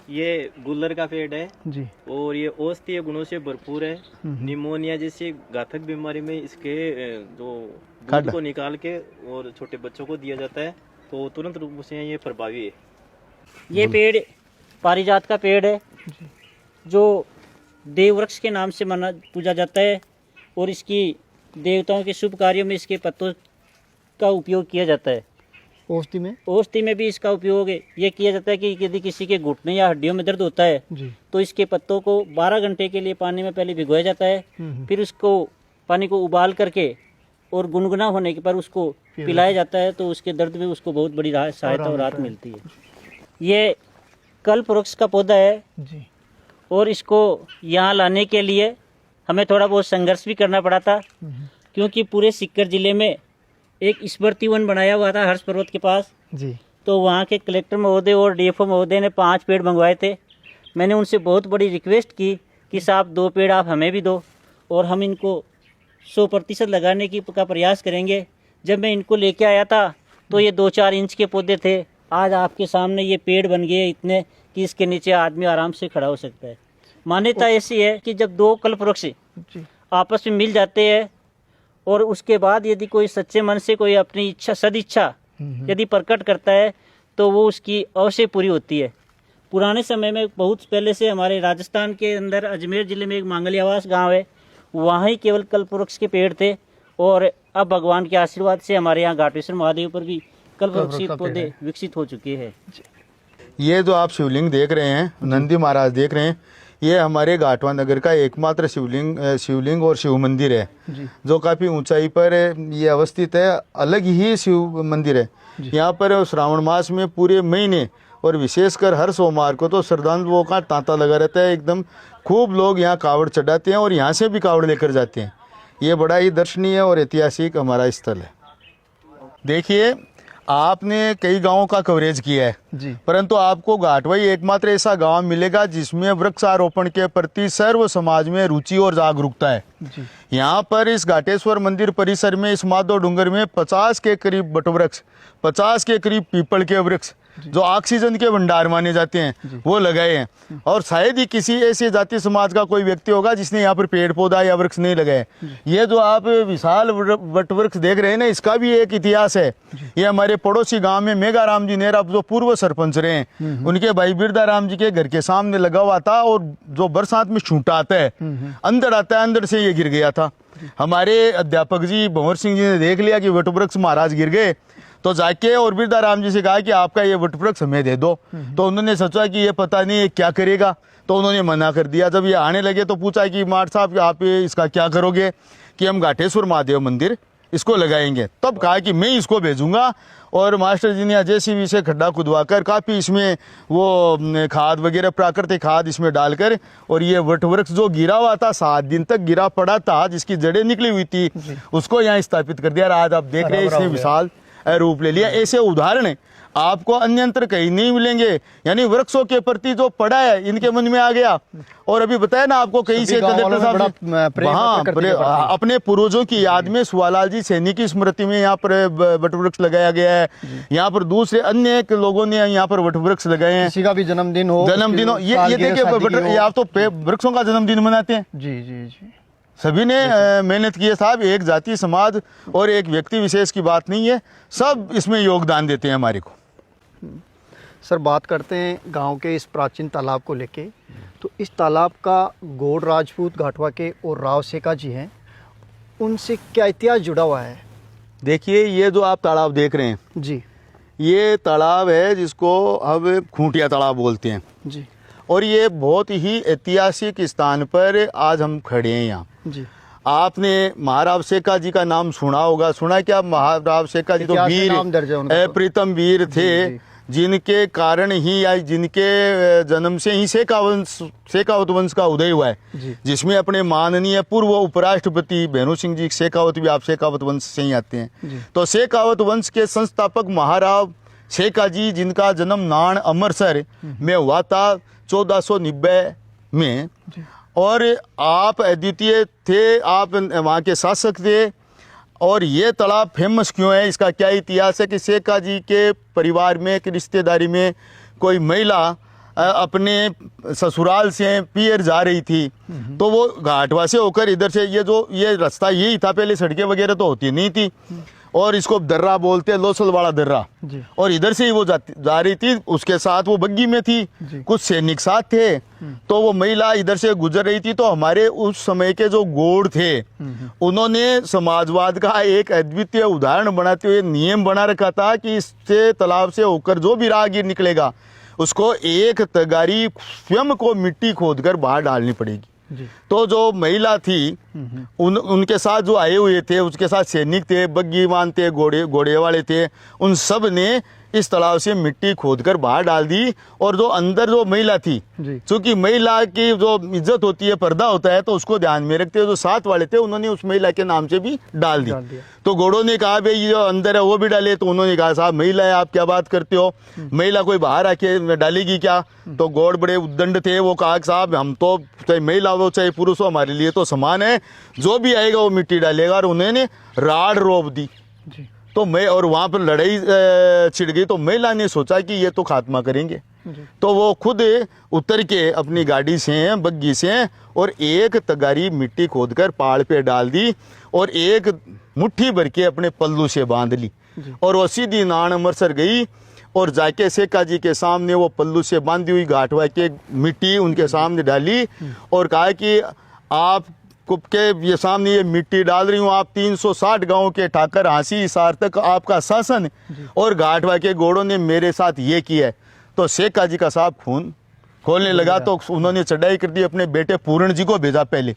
ये गुल्लर का पेड़ है जी, और ये औषधीय गुणों से भरपूर है। निमोनिया जैसी घातक बीमारी में इसके जो दूध को निकाल के और छोटे बच्चों को दिया जाता है तो तुरंत रूप से ये प्रभावी है। ये पेड़ पारिजात का पेड़ है जो देववृक्ष के नाम से माना पूजा जाता है और इसकी देवताओं के शुभ कार्यों में इसके पत्तों का उपयोग किया जाता है। औषधि में भी इसका उपयोग ये किया जाता है कि यदि किसी के घुटने या हड्डियों में दर्द होता है जी, तो इसके पत्तों को 12 घंटे के लिए पानी में पहले भिगोया जाता है। फिर उसको पानी को उबाल करके और गुनगुना होने के पर उसको पिलाया जाता है तो उसके दर्द में उसको बहुत बड़ी सहायता और राहत मिलती है। ये कल्प वृक्ष का पौधा है जी, और इसको यहाँ लाने के लिए हमें थोड़ा बहुत संघर्ष भी करना पड़ा था क्योंकि पूरे सीकर जिले में एक स्मृति वन बनाया हुआ था हर्ष पर्वत के पास जी, तो वहाँ के कलेक्टर महोदय और डीएफओ महोदय ने 5 पेड़ मंगवाए थे। मैंने उनसे बहुत बड़ी रिक्वेस्ट की कि साहब 2 पेड़ आप हमें भी दो और हम इनको 100% लगाने का प्रयास करेंगे। जब मैं इनको लेके आया था तो ये 2-4 इंच के पौधे थे। आज आपके सामने ये पेड़ बन गए इतने कि इसके नीचे आदमी आराम से खड़ा हो सकता है। मान्यता ऐसी है कि जब 2 कल्प वृक्ष आपस में मिल जाते हैं और उसके बाद यदि कोई सच्चे मन से कोई अपनी इच्छा सदिच्छा यदि प्रकट करता है तो वो उसकी अवश्य पूरी होती है। पुराने समय में बहुत पहले से हमारे राजस्थान के अंदर अजमेर जिले में एक मांगलियावास गांव है, वहाँ ही केवल कल्प वृक्ष के पेड़ थे और अब भगवान के आशीर्वाद से हमारे यहाँ घाटेश्वर महादेव पर भी कल्प वृक्ष के पौधे विकसित हो चुके हैं। ये जो आप शिवलिंग देख रहे हैं, नंदी महाराज देख रहे हैं, ये हमारे घाटवा नगर का एकमात्र शिवलिंग और शिव मंदिर है जो काफ़ी ऊंचाई पर ये अवस्थित है। अलग ही शिव मंदिर है। यहाँ पर श्रावण मास में पूरे महीने और विशेषकर हर सोमवार को तो श्रद्धालुओं का तांता लगा रहता है एकदम। खूब लोग यहाँ कावड़ चढ़ाते हैं और यहाँ से भी कावड़ लेकर जाते हैं। ये बड़ा ही दर्शनीय और ऐतिहासिक हमारा स्थल है। देखिए, आपने कई गांवों का कवरेज किया है जी, परंतु आपको घाटवाई एकमात्र ऐसा गांव मिलेगा जिसमें वृक्षारोपण के प्रति सर्व समाज में रुचि और जागरूकता है। यहाँ पर इस घाटेश्वर मंदिर परिसर में इस माधव डूंगर में 50 के करीब बटवृक्ष, 50 के करीब पीपल के वृक्ष जो ऑक्सीजन के भंडार माने जाते हैं वो लगाए हैं। और शायद ही किसी ऐसे जाति समाज का कोई व्यक्ति होगा जिसने यहाँ पर पेड़ पौधा या वृक्ष नहीं लगाए। ये जो आप विशाल वट वृक्ष देख रहे हैं ना, इसका भी एक इतिहास है। ये हमारे पड़ोसी गांव में मेघाराम जी नेहरा जो पूर्व सरपंच रहे हैं, उनके भाई बिरदाराम जी के घर के सामने लगा हुआ था। और जो बरसात में छूटा आता है, अंदर आता है, अंदर से ये गिर गया था। हमारे अध्यापक जी भंवर सिंह जी ने देख लिया कि वट वृक्ष महाराज गिर गए, तो जाके और बिरदाराम जी से कहा कि आपका ये वट वृक्ष हमें दे दो। तो उन्होंने सोचा कि ये पता नहीं ये क्या करेगा, तो उन्होंने मना कर दिया। जब ये आने लगे तो पूछा कि मार साहब आप इसका क्या करोगे? कि हम घाटेश्वर महादेव मंदिर इसको लगाएंगे। तब कहा कि मैं इसको भेजूंगा। और मास्टर जी ने जेसीबी से खड्डा खुदवाकर काफ़ी इसमें वो खाद वगैरह प्राकृतिक खाद इसमें डालकर, और ये वट वृक्ष जो गिरा हुआ था 7 दिन तक गिरा पड़ा था, जिसकी जड़ें निकली हुई थी, उसको यहाँ स्थापित कर दिया। आज आप देख रहे हैं इसने विशाल रूप ले लिया। ऐसे उदाहरण आपको अन्यंत्र कहीं नहीं मिलेंगे। यानी वृक्षों के प्रति जो पड़ा है इनके मन में आ गया। और अभी बताया ना आपको कहीं से अपने पूर्वजों की याद में सुवालाल जी सैनी की स्मृति में यहाँ पर वट वृक्ष लगाया गया है। यहाँ पर दूसरे अन्य लोगों ने यहाँ पर वट वृक्ष लगाए हैं। किसी का भी जन्मदिन हो, ये देखिए आप तो वृक्षों का जन्मदिन मनाते हैं। जी जी जी, सभी ने मेहनत की है साहब। एक जाति समाज और एक व्यक्ति विशेष की बात नहीं है, सब इसमें योगदान देते हैं हमारे को। सर बात करते हैं गांव के इस प्राचीन तालाब को लेके। तो इस तालाब का गौड़ राजपूत घाटवा के और राव सेका जी हैं, उनसे क्या इतिहास जुड़ा हुआ है? देखिए ये जो आप तालाब देख रहे हैं जी, ये तालाब है जिसको अब खूंटिया तालाब बोलते हैं जी। और ये बहुत ही ऐतिहासिक स्थान पर आज हम खड़े हैं यहाँ जी। आपने महाराव सेका जी का नाम सुना होगा, सुना क्या? महाराव सेका जी तो वीर प्रीतम वीर थे, जिनके कारण ही या जिनके जन्म से ही शेखावत वंश का उदय हुआ है, जिसमें अपने माननीय पूर्व उपराष्ट्रपति भैरू सिंह जी शेखावत भी आप शेखावत वंश से ही आते हैं। तो शेखावत वंश के संस्थापक महाराव सेका जी, जिनका जन्म नान अमृतसर में हुआ था 1490 में, और आप अद्वितीय थे, आप वहाँ के शासक थे। और ये तालाब फेमस क्यों है, इसका क्या इतिहास है कि सेका जी के परिवार में एक रिश्तेदारी में कोई महिला अपने ससुराल से पियर जा रही थी, तो वो घाटवा से होकर इधर से ये रास्ता यही था, पहले सड़कें वगैरह तो होती नहीं थी, और इसको दर्रा बोलते हैं, लोसल वाला दर्रा। और इधर से ही वो जा रही थी, उसके साथ वो बग्गी में थी, कुछ सैनिक साथ थे। तो वो महिला इधर से गुजर रही थी, तो हमारे उस समय के जो गौड़ थे उन्होंने समाजवाद का एक अद्वितीय उदाहरण बनाते हुए नियम बना रखा था कि इससे तालाब से होकर जो भी राहगीर निकलेगा उसको एक तगारी स्वयं को मिट्टी खोदकर बाहर डालनी पड़ेगी। तो जो महिला थी उनके साथ जो आए हुए थे, उसके साथ सैनिक थे, बग्गीवान थे, घोड़े वाले थे, उन सब ने इस तालाब से मिट्टी खोदकर बाहर डाल दी। और जो अंदर जो महिला थी, क्योंकि महिला की जो इज्जत होती है, पर्दा होता है, तो उसको ध्यान में रखते हुए जो साथ वाले थे उन्होंने उस महिला के नाम से भी डाल दी। तो घोड़ों ने कहा भाई ये जो अंदर है वो भी डाले, तो उन्होंने कहा साहब महिला है, आप क्या बात करते हो, महिला कोई बाहर आके डालेगी क्या? तो गौड़ बड़े उद्दंड थे, वो कहा साहब हम तो चाहे महिला हो चाहे पुरुष हो हमारे लिए तो समान है, जो भी आएगा वो मिट्टी डालेगा। और उन्होंने राड़ रोप दी। तो मैं और वहाँ पर लड़ाई छिड़ गई, तो महिला ने सोचा कि ये तो खात्मा करेंगे। तो वो खुद उतर के अपनी गाड़ी से, बग्गी से, और एक तगारी मिट्टी खोदकर पहाड़ पे डाल दी और एक मुट्ठी भर के अपने पल्लू से बांध ली। और वो सीधी नान अमृतसर गई और जाके सेका जी के सामने वो पल्लू से बांधी हुई घाटवा के मिट्टी उनके सामने डाली और कहा कि आप के ये सामने ये मिट्टी डाल रही हूँ, आप 360 गांव के ठाकर हाँसी हिसार तक आपका शासन और घाटवा के घोड़ों ने मेरे साथ ये किया है। तो सेका जी का साहब खून खोलने लगा, तो उन्होंने चढ़ाई कर दी, अपने बेटे पूर्ण जी को भेजा पहले,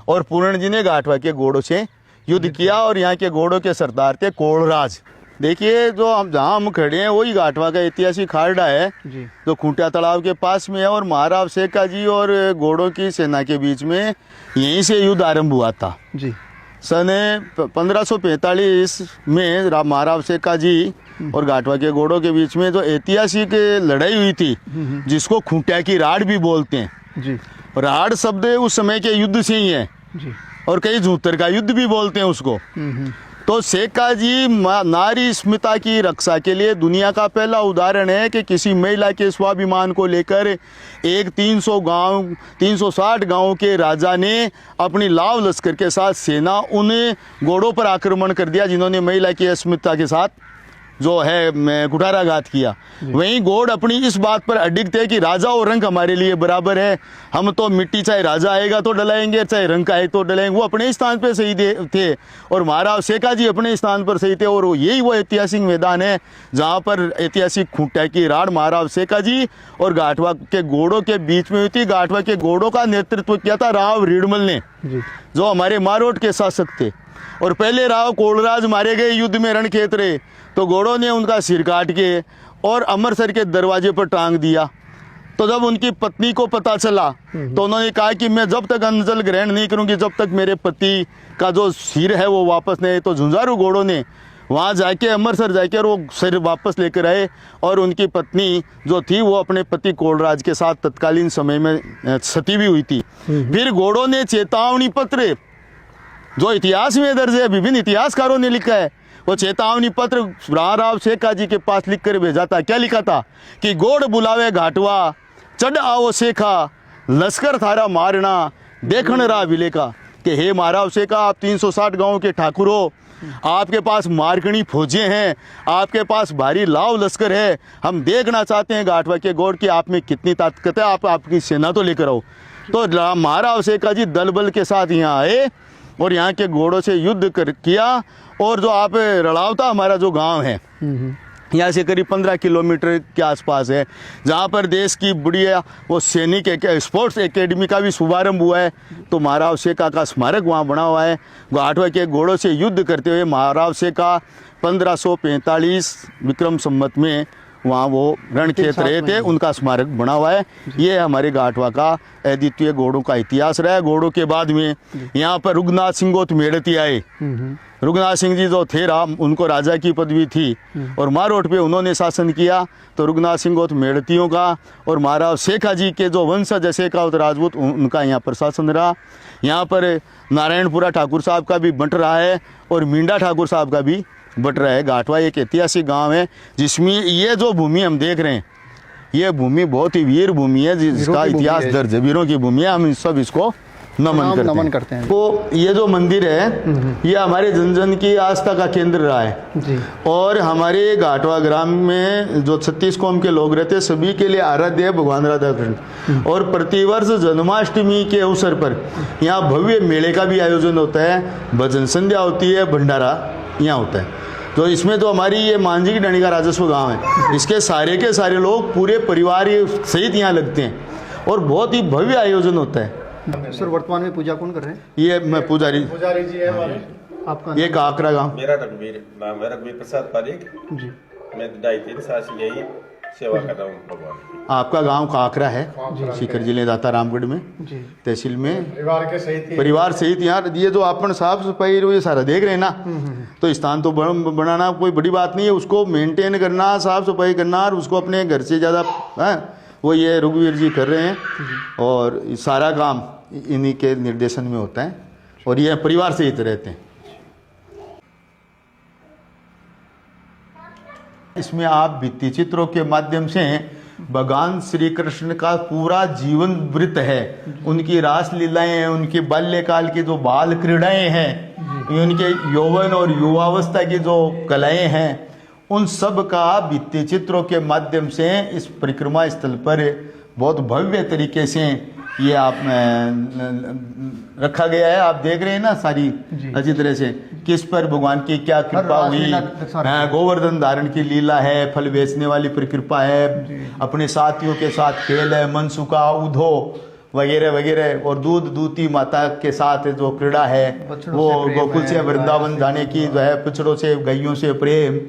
और पूर्ण जी ने घाटवा के घोड़ों से युद्ध किया। और यहाँ के घोड़ों के सरदार थे कोड़राज। देखिए जो हम जहाँ हम खड़े हैं वही घाटवा का ऐतिहासिक खारडा है जो खूंटिया तालाब के पास में है। और महाराव सेका जी और घोड़ों की सेना के बीच में यहीं से युद्ध आरंभ हुआ था जी। सन 1545 में महाराव सेका जी और घाटवा के घोड़ों के बीच में जो ऐतिहासिक लड़ाई हुई थी, जिसको खूंटिया की राड़ भी बोलते हैं जी। राड़ शब्द उस समय के युद्ध से ही है जी। और कई झूतर का युद्ध भी बोलते हैं उसको। तो सेका जी नारी स्मिता की रक्षा के लिए दुनिया का पहला उदाहरण है कि किसी महिला के स्वाभिमान को लेकर एक 360 गांव के राजा ने अपनी लाव लश्कर के साथ सेना उन घोड़ों पर आक्रमण कर दिया जिन्होंने महिला की अस्मिता के साथ जो है कुठाराघात किया। वहीं घोड़ अपनी इस बात पर अडिग थे कि राजा और रंग हमारे लिए बराबर है, हम तो मिट्टी चाहे राजा आएगा तो डलाएंगे चाहे रंग आए तो डलाएंगे। वो अपने स्थान पर सही थे और महाराव सेका जी अपने स्थान पर सही थे और यही वो ऐतिहासिक मैदान है जहाँ पर ऐतिहासिक खूंटा की राड़ महाराव सेका जी और गाठवा के घोड़ों के बीच में हुई थी। गाठवा के घोड़ों का नेतृत्व किया था राव रीडमल ने, जो हमारे मारोट के शासक थे। और पहले राव कोलराज मारे गए युद्ध में रणखेत रहे तो घोड़ों ने उनका सिर काट के और अमृतसर के दरवाजे पर टांग दिया। तो जब उनकी पत्नी को पता चला तो उन्होंने कहा कि मैं जब तक अंजल ग्रहण नहीं करूंगी जब तक मेरे पति का जो सिर है वो वापस नहीं। तो झुंझारू घोड़ों ने वहाँ जाके अमृतसर जाके और वो सिर वापस लेकर आए और उनकी पत्नी जो थी वो अपने पति कोलराज के साथ तत्कालीन समय में सती भी हुई थी। फिर घोड़ों ने चेतावनी पत्र जो इतिहास में दर्ज है, विभिन्न इतिहासकारों ने लिखा है, वो चेतावनी पत्र राव सेका जी के पास लिख कर भेजा था। क्या लिखा था कि घोड़ बुलावे घाटवा चढ़ आओ सेखा लश्कर थारा मारना देखन रा विले का। कि हे महाराव सेका, आप 360 गांव के ठाकुर हो, आपके पास मार्कणी फौजें हैं, आपके पास भारी लाव लश्कर है, हम देखना चाहते हैं घाटवा के घोड़ की आप में कितनी ताकत है, आप आपकी सेना तो लेकर आओ। तो महाराव सेका जी दल बल के साथ यहाँ आए और यहाँ के घोड़ों से युद्ध किया। और जो आप रड़ावता हमारा जो गांव है यहाँ से करीब 15 किलोमीटर के आसपास है, जहाँ पर देश की बढ़िया वो सैनिक स्पोर्ट्स एकेडमी का भी शुभारंभ हुआ है। तो महाराव सेका का स्मारक वहाँ बना हुआ है। गाठवा के घोड़ों से युद्ध करते हुए महाराव सेका 1545 विक्रम संवत में वहाँ वो रणक्षेत्र रहे थे, उनका स्मारक बना हुआ है। ये हमारे गाठवा का अद्वितीय घोड़ों का इतिहास रहा है। घोड़ों के बाद में यहाँ पर रघुनाथ सिंह मेड़ती आए। रघुनाथ सिंह जी जो थे उनको राजा की पदवी थी और मारोट पे उन्होंने शासन किया। तो रघुनाथ सिंह मेड़तियों का और महाराव सेखा जी के जो वंशज है सेखावत राजपूत उनका यहाँ पर शासन रहा। यहाँ पर नारायणपुरा ठाकुर साहब का भी बंट रहा है और मींडा ठाकुर साहब का भी बट रहा है। गाठवा एक ऐतिहासिक गांव है जिसमें ये जो भूमि हम देख रहे हैं ये भूमि बहुत ही वीर भूमि है जिसका इतिहास दर्ज है, वीरों की भूमि है। हम सब इसको नमन करते हैं। तो ये जो मंदिर है ये हमारे जन जन की आस्था का केंद्र रहा है जी। और हमारे गाठवा ग्राम में जो 36 कौम के लोग रहते हैं सभी के लिए आराध्य है भगवान राधा कृष्ण। और प्रतिवर्ष जन्माष्टमी के अवसर पर यहाँ भव्य मेले का भी आयोजन होता है, भजन संध्या होती है, भंडारा यहाँ होता है। तो इसमें तो हमारी ये मांझी की डंडी का राजस्व गांव है, इसके सारे के सारे लोग पूरे परिवार सहित यहाँ लगते हैं और बहुत ही भव्य आयोजन होता है। सर वर्तमान में पूजा कौन कर रहे हैं? ये मैं पुजारी जी है हमारे। आपका ये काकरा गांव। मेरा नाम है रघुवीर प्रसाद पारिक जी। मैं 2.5-3 साल से यही सेवा कर रहा हूँ भगवान की। आपका गांव काकरा है सीकर जिले दाता रामगढ़ में जी। तहसील में परिवार सहित यहाँ ये जो अपन साफ सफाई ये सारा देख रहे हैं ना, तो स्थान तो बनाना कोई बड़ी बात नहीं है, उसको मेंटेन करना, साफ सफाई करना और उसको अपने घर से ज़्यादा वो ये रघुवीर जी कर रहे हैं और सारा काम इन्हीं के निर्देशन में होता है और ये परिवार सहित रहते हैं। इसमें आप भित्ति चित्रों के माध्यम से भगवान श्री कृष्ण का पूरा जीवन वृत्त है, उनकी रास लीलाएं हैं, उनके बाल्यकाल की जो बाल क्रीड़ाएं हैं, उनके यौवन और युवावस्था की जो कलाएं हैं, उन सब का भित्ति चित्रों के माध्यम से इस परिक्रमा स्थल पर बहुत भव्य तरीके से ये आप रखा गया है। आप देख रहे हैं ना सारी अच्छी तरह से किस पर भगवान की क्या कृपा हुई। गोवर्धन धारण की लीला है, फल बेचने वाली परिकृपा है, अपने साथियों के साथ खेल है, मनसुखा उधो वगैरह वगैरह, और दूध दूती माता के साथ जो क्रीड़ा है वो गोकुल से वृंदावन जाने की जो है, पिछड़ों से गायों से प्रेम,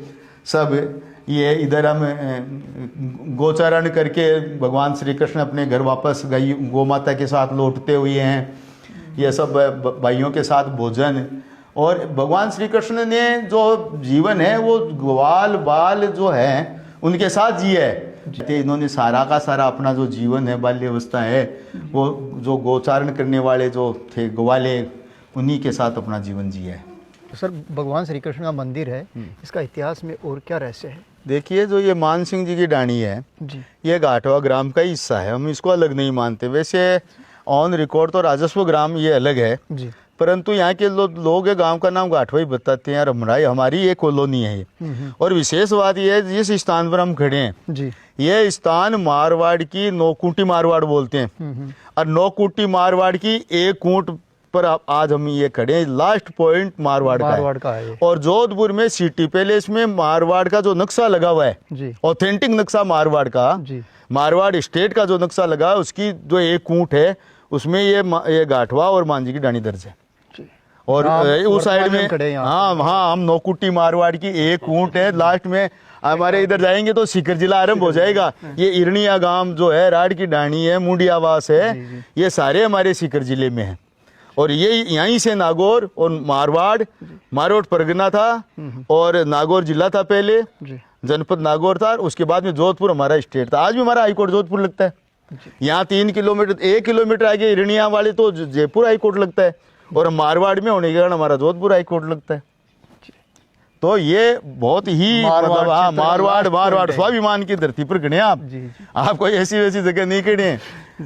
सब ये इधर हम गोचारण करके भगवान श्री कृष्ण अपने घर वापस गौ माता के साथ लौटते हुए हैं, ये सब भाइयों के साथ भोजन। और भगवान श्री कृष्ण ने जो जीवन है वो ग्वाल बाल जो है उनके साथ जिया है। इन्होंने सारा का सारा अपना जो जीवन है, बाल्यावस्था है, वो जो गोचारण करने वाले जो थे ग्वाले, उन्हीं के साथ अपना जीवन जिया है। सर भगवान श्री कृष्ण का मंदिर है, इसका इतिहास में और क्या रहस्य है? देखिए, जो ये मान सिंह जी की डाणी है, जी ये घाटवा ग्राम का ही हिस्सा है, हम इसको अलग नहीं मानते। वैसे ऑन रिकॉर्ड तो राजस्व ग्राम ये अलग है, जी परंतु यहाँ के लोग गांव का नाम घाटवा ही बताते हैं, और हमारी ये कॉलोनी है ये। और विशेष बात ये है, जिस स्थान पर हम खड़े हैं, जी ये स्थान मारवाड़ की नौकुटी मारवाड़ बोलते हैं, और नौकुटी मारवाड़ की एक कूट पर आज हम ये खड़े हैं। लास्ट पॉइंट मारवाड़ का है ये। और जोधपुर में सिटी पैलेस में मारवाड़ का जो नक्शा लगा हुआ है, जी ऑथेंटिक नक्शा मारवाड़ का, जी मारवाड़ स्टेट का जो नक्शा लगा है, उसकी जो एक कूट है उसमें ये घाटवा और मांझी की डाणी दर्ज है। और उस साइड में हाँ हाँ, हम नौकुटी मारवाड़ की एक ऊंट है। लास्ट में हमारे इधर जाएंगे तो सीकर जिला आरंभ हो जाएगा। ये इरनिया गांव जो है, राड की डाणी है, मुंडियावास है, ये सारे हमारे सीकर जिले में हैं। और ये यहीं से नागौर और मारवाड़ परगना था, और नागौर जिला था पहले, जनपद नागौर था, उसके बाद में जोधपुर हमारा स्टेट था। आज भी हमारा हाईकोर्ट जोधपुर लगता है। यहाँ 1 किलोमीटर आगे इरनिया वाले तो जयपुर हाईकोर्ट लगता है, और मारवाड़ में होने के कारण हमारा जोधपुर हाईकोर्ट लगता है। तो ये बहुत ही मतलब हाँ, मारवाड़ स्वाभिमान की धरती पर खड़े हैं आप। आप कोई ऐसी वैसी जगह नहीं खड़े हैं।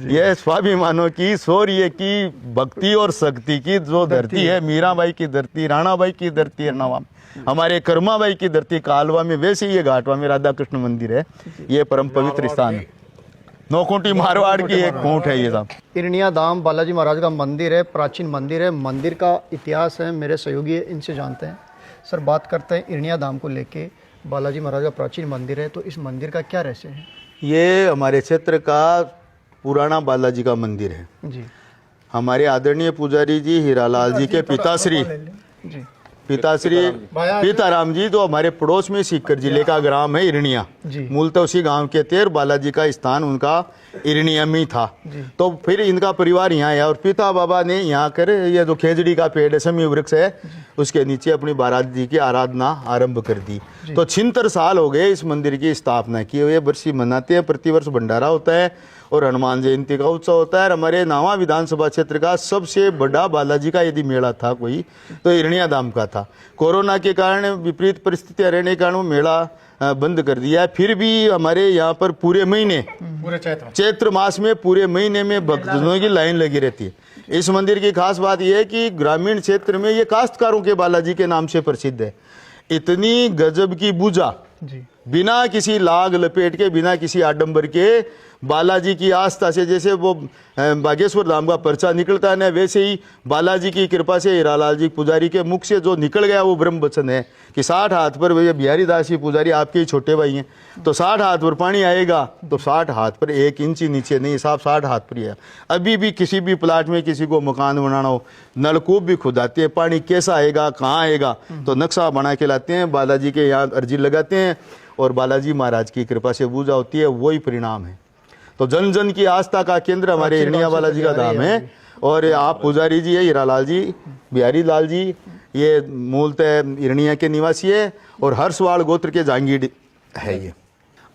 ये स्वाभिमानों की, शौर्य की, भक्ति और शक्ति की जो धरती है, मीराबाई की धरती, राणाबाई की धरती है नवाब, हमारे कर्माबाई की धरती कालवा में, वैसे ये घाटवा में राधा कृष्ण मंदिर है। ये परम पवित्र स्थान है, नौकुटी मारवाड़ की एक कूट है ये साहब। इरनिया धाम बालाजी महाराज का मंदिर है, प्राचीन मंदिर है। मंदिर का इतिहास है, मेरे सहयोगी इनसे जानते हैं। सर, बात करते हैं इरनिया धाम को लेके। बालाजी महाराज का प्राचीन मंदिर है, तो इस मंदिर का क्या रहस्य है? ये हमारे क्षेत्र का पुराना बालाजी का मंदिर है जी। हमारे आदरणीय पुजारी जी हीरालाल जी के पिताश्री जी पीताराम जी, जो हमारे पड़ोस में सीकर जिले का ग्राम है इरनिया, मूलतः उसी गांव के थे, और बालाजी का स्थान उनका इरनिया में था। तो फिर इनका परिवार यहाँ आया, और पिता बाबा ने यहाँ कर ये जो खेजड़ी का पेड़ है, समी वृक्ष है, उसके नीचे अपनी बालाजी की आराधना आरंभ कर दी। तो 76 साल हो गए इस मंदिर की स्थापना की हुए। बरसी मनाते हैं, प्रतिवर्ष भंडारा होता है, और हनुमान जयंती का उत्सव होता है। हमारे नावा विधानसभा क्षेत्र का सबसे बड़ा बालाजी का यदि मेला था कोई, तो इरनिया धाम का था। कोरोना के कारण विपरीत परिस्थितियां रहने के कारण वो मेला बंद कर दिया है। फिर भी हमारे यहाँ पर पूरे महीने, पूरे चैत्र मास में पूरे महीने में भक्तजनों की लाइन लगी रहती है। इस मंदिर की खास बात यह है कि ग्रामीण क्षेत्र में ये काश्तकारों के बालाजी के नाम से प्रसिद्ध है। इतनी गजब की पूजा, बिना किसी लाग लपेट के, बिना किसी आडंबर के, बालाजी की आस्था से, जैसे वो बागेश्वर धाम का पर्चा निकलता है ना, वैसे ही बालाजी की कृपा से हीरालाल जी पुजारी के मुख से जो निकल गया वो ब्रह्म वचन है कि 60 हाथ पर, भैया बिहारी दास जी पुजारी आपके ही छोटे भाई हैं, तो 60 हाथ पर पानी आएगा, तो 60 हाथ पर 1 इंच ही नीचे नहीं, साहब 60 हाथ पर ही है। अभी भी किसी भी प्लाट में किसी को मकान बनाना हो, नलकूप भी खुदाते हैं, पानी कैसा आएगा, कहाँ आएगा, तो नक्शा बना के लाते हैं, बालाजी के यहाँ अर्जी लगाते हैं, और बालाजी महाराज की कृपा से पूजा होती है, वही परिणाम है। तो जन जन की आस्था का केंद्र हमारे इरनिया बालाजी का धाम है। और आप पुजारी जी है हीरालाल जी, बिहारी लाल जी, ये मूलतः इरनिया के निवासी है, और हर्षवाड़ गोत्र के जांगीर है ये।